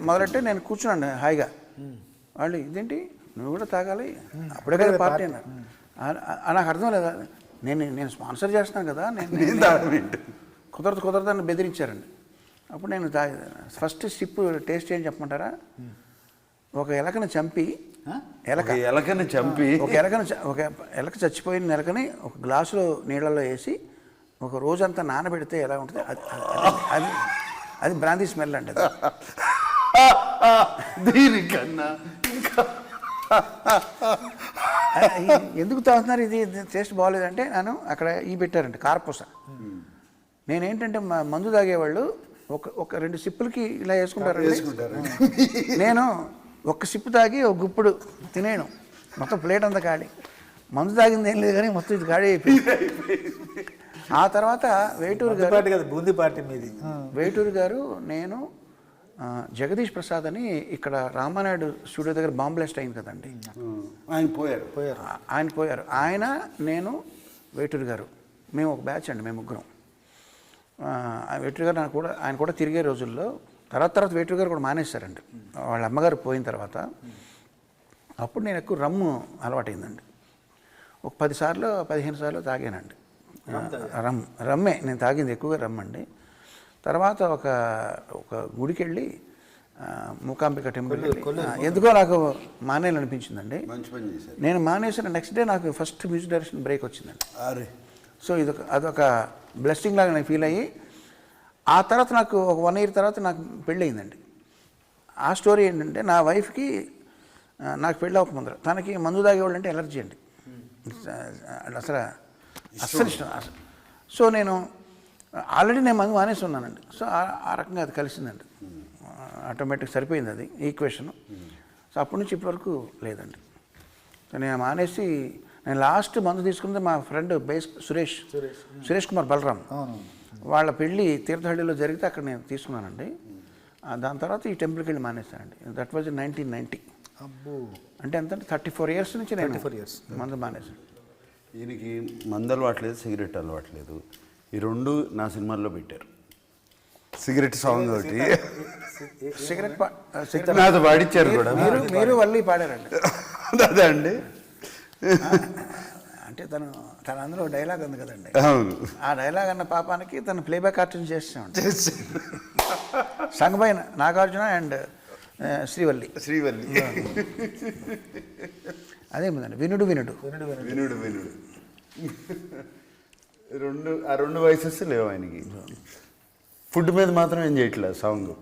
మొదలెట్టే నేను కూర్చున్నాను హాయిగా. వాళ్ళు ఇదేంటి నువ్వు కూడా తాగాలి అప్పుడే కదా పార్టీ అన్నారు. నాకు అర్థం లేదా, నేను స్పాన్సర్ చేస్తున్నాను కదా, నేను కుదరదని బెదిరించారండి. అప్పుడు నేను ఫస్ట్ స్టిప్ టేస్ట్ ఏం చెప్పమంటారా? ఒక ఎలకను చంపి ఒక ఎలక చచ్చిపోయిన ఎలకని ఒక గ్లాసులో నీళ్ళల్లో వేసి ఒక రోజంతా నానబెడితే ఎలా ఉంటుంది అది అది బ్రాందీ స్మెల్ అండి. దీనికన్నా ఎందుకు తాగుతున్నారు, ఇది టేస్ట్ బాగోలేదంటే నన్ను అక్కడ పెట్టారండి కార్పూస. నేనేంటంటే మందు తాగేవాళ్ళు ఒక 2 సిప్పులకి ఇలా వేసుకుంటారు. నేను ఒక్క సిప్పు తాగి ఒక గుప్పుడు తినేను, మొత్తం ప్లేట్ అంతా ఖాళీ. మందు తాగింది ఏం లేదు కానీ మొత్తం ఇది ఖాళీ అయిపోయింది. ఆ తర్వాత వేటూరు గారు నేను జగదీష్ ప్రసాద్ అని ఇక్కడ రామానాయుడు స్టూడియో దగ్గర బాంబ్ బ్లాస్ట్ అయింది కదండి, ఆయన పోయారు. ఆయన నేను వేటూరు గారు మేము ఒక బ్యాచ్ అండి, మేము ముగ్గురం. వేటూరు గారు ఆయన కూడా తిరిగే రోజుల్లో తర్వాత వేటూరు గారు కూడా మానేశారండి వాళ్ళ అమ్మగారు పోయిన తర్వాత. అప్పుడు నేను ఎక్కువ రమ్ము అలవాటైందండి. ఒక 10 సార్లు 15 సార్లు తాగానండి రమ్మే. నేను తాగింది ఎక్కువగా రమ్మండి. తర్వాత ఒక గుడికి వెళ్ళి మూకాంబిక టెంపుల్ ఎందుకో నాకు మానేయాలనిపించిందండి. నేను మానేసిన నెక్స్ట్ డే నాకు ఫస్ట్ మ్యూజిక్ డైరెక్షన్ బ్రేక్ వచ్చిందండి. సో అదొక బ్లెస్సింగ్ లాగా నేను ఫీల్ అయ్యి ఆ తర్వాత నాకు ఒక 1 year తర్వాత నాకు పెళ్ళి అయిందండి. ఆ స్టోరీ ఏంటంటే నా వైఫ్కి నాకు పెళ్ళి అవ్వక ముందర తనకి మందు తాగేవాళ్ళు అంటే ఎలర్జీ అండి, అస్సలు ఇష్టం. సో నేను ఆల్రెడీ నేను మందు మానేసి ఉన్నానండి. సో ఆ రకంగా అది కలిసిందండి, ఆటోమేటిక్ సరిపోయింది అది ఈక్వేషన్. సో అప్పటి నుంచి ఇప్పటి వరకు లేదండి. సో నేను మానేసి నేను లాస్ట్ మందు తీసుకున్నది మా ఫ్రెండ్ సురేష్ కుమార్ బలరాం వాళ్ళ పెళ్ళి తీర్థహಳ್ಳಿలో జరిగితే అక్కడ నేను తీసుకున్నానండి. దాని తర్వాత ఈ టెంపుల్కి వెళ్ళి మానేస్తానండి. That was 1990. అంటే ఎంత 34 years నుంచి నేను మందు మానేసాను. ఈయనకి మందు అలవాట్లేదు, సిగరెట్ అలవాట్లేదు. ఈ 2 నా సినిమాల్లో పెట్టారు. సిగరెట్ సాంగ్ ఒకటి సిగరెట్ నాతో పాడించారు కూడా. మీరు వల్లి పాడారండి. అదే అండి, అంటే తను అందులో డైలాగ్ ఉంది కదండి, అవును. ఆ డైలాగ్ అన్న పాపానికి తను ప్లేబ్యాక్ ఆర్టిస్ట్ చేస్తామండి. సంగమైన నాగార్జున అండ్ శ్రీవల్లి అదేమిందండి వినుడు 2 వాయిసెస్ లేవు ఆయనకి. ఫుడ్ మీద మాత్రం ఏం చేయట్లేదు సాంగ్.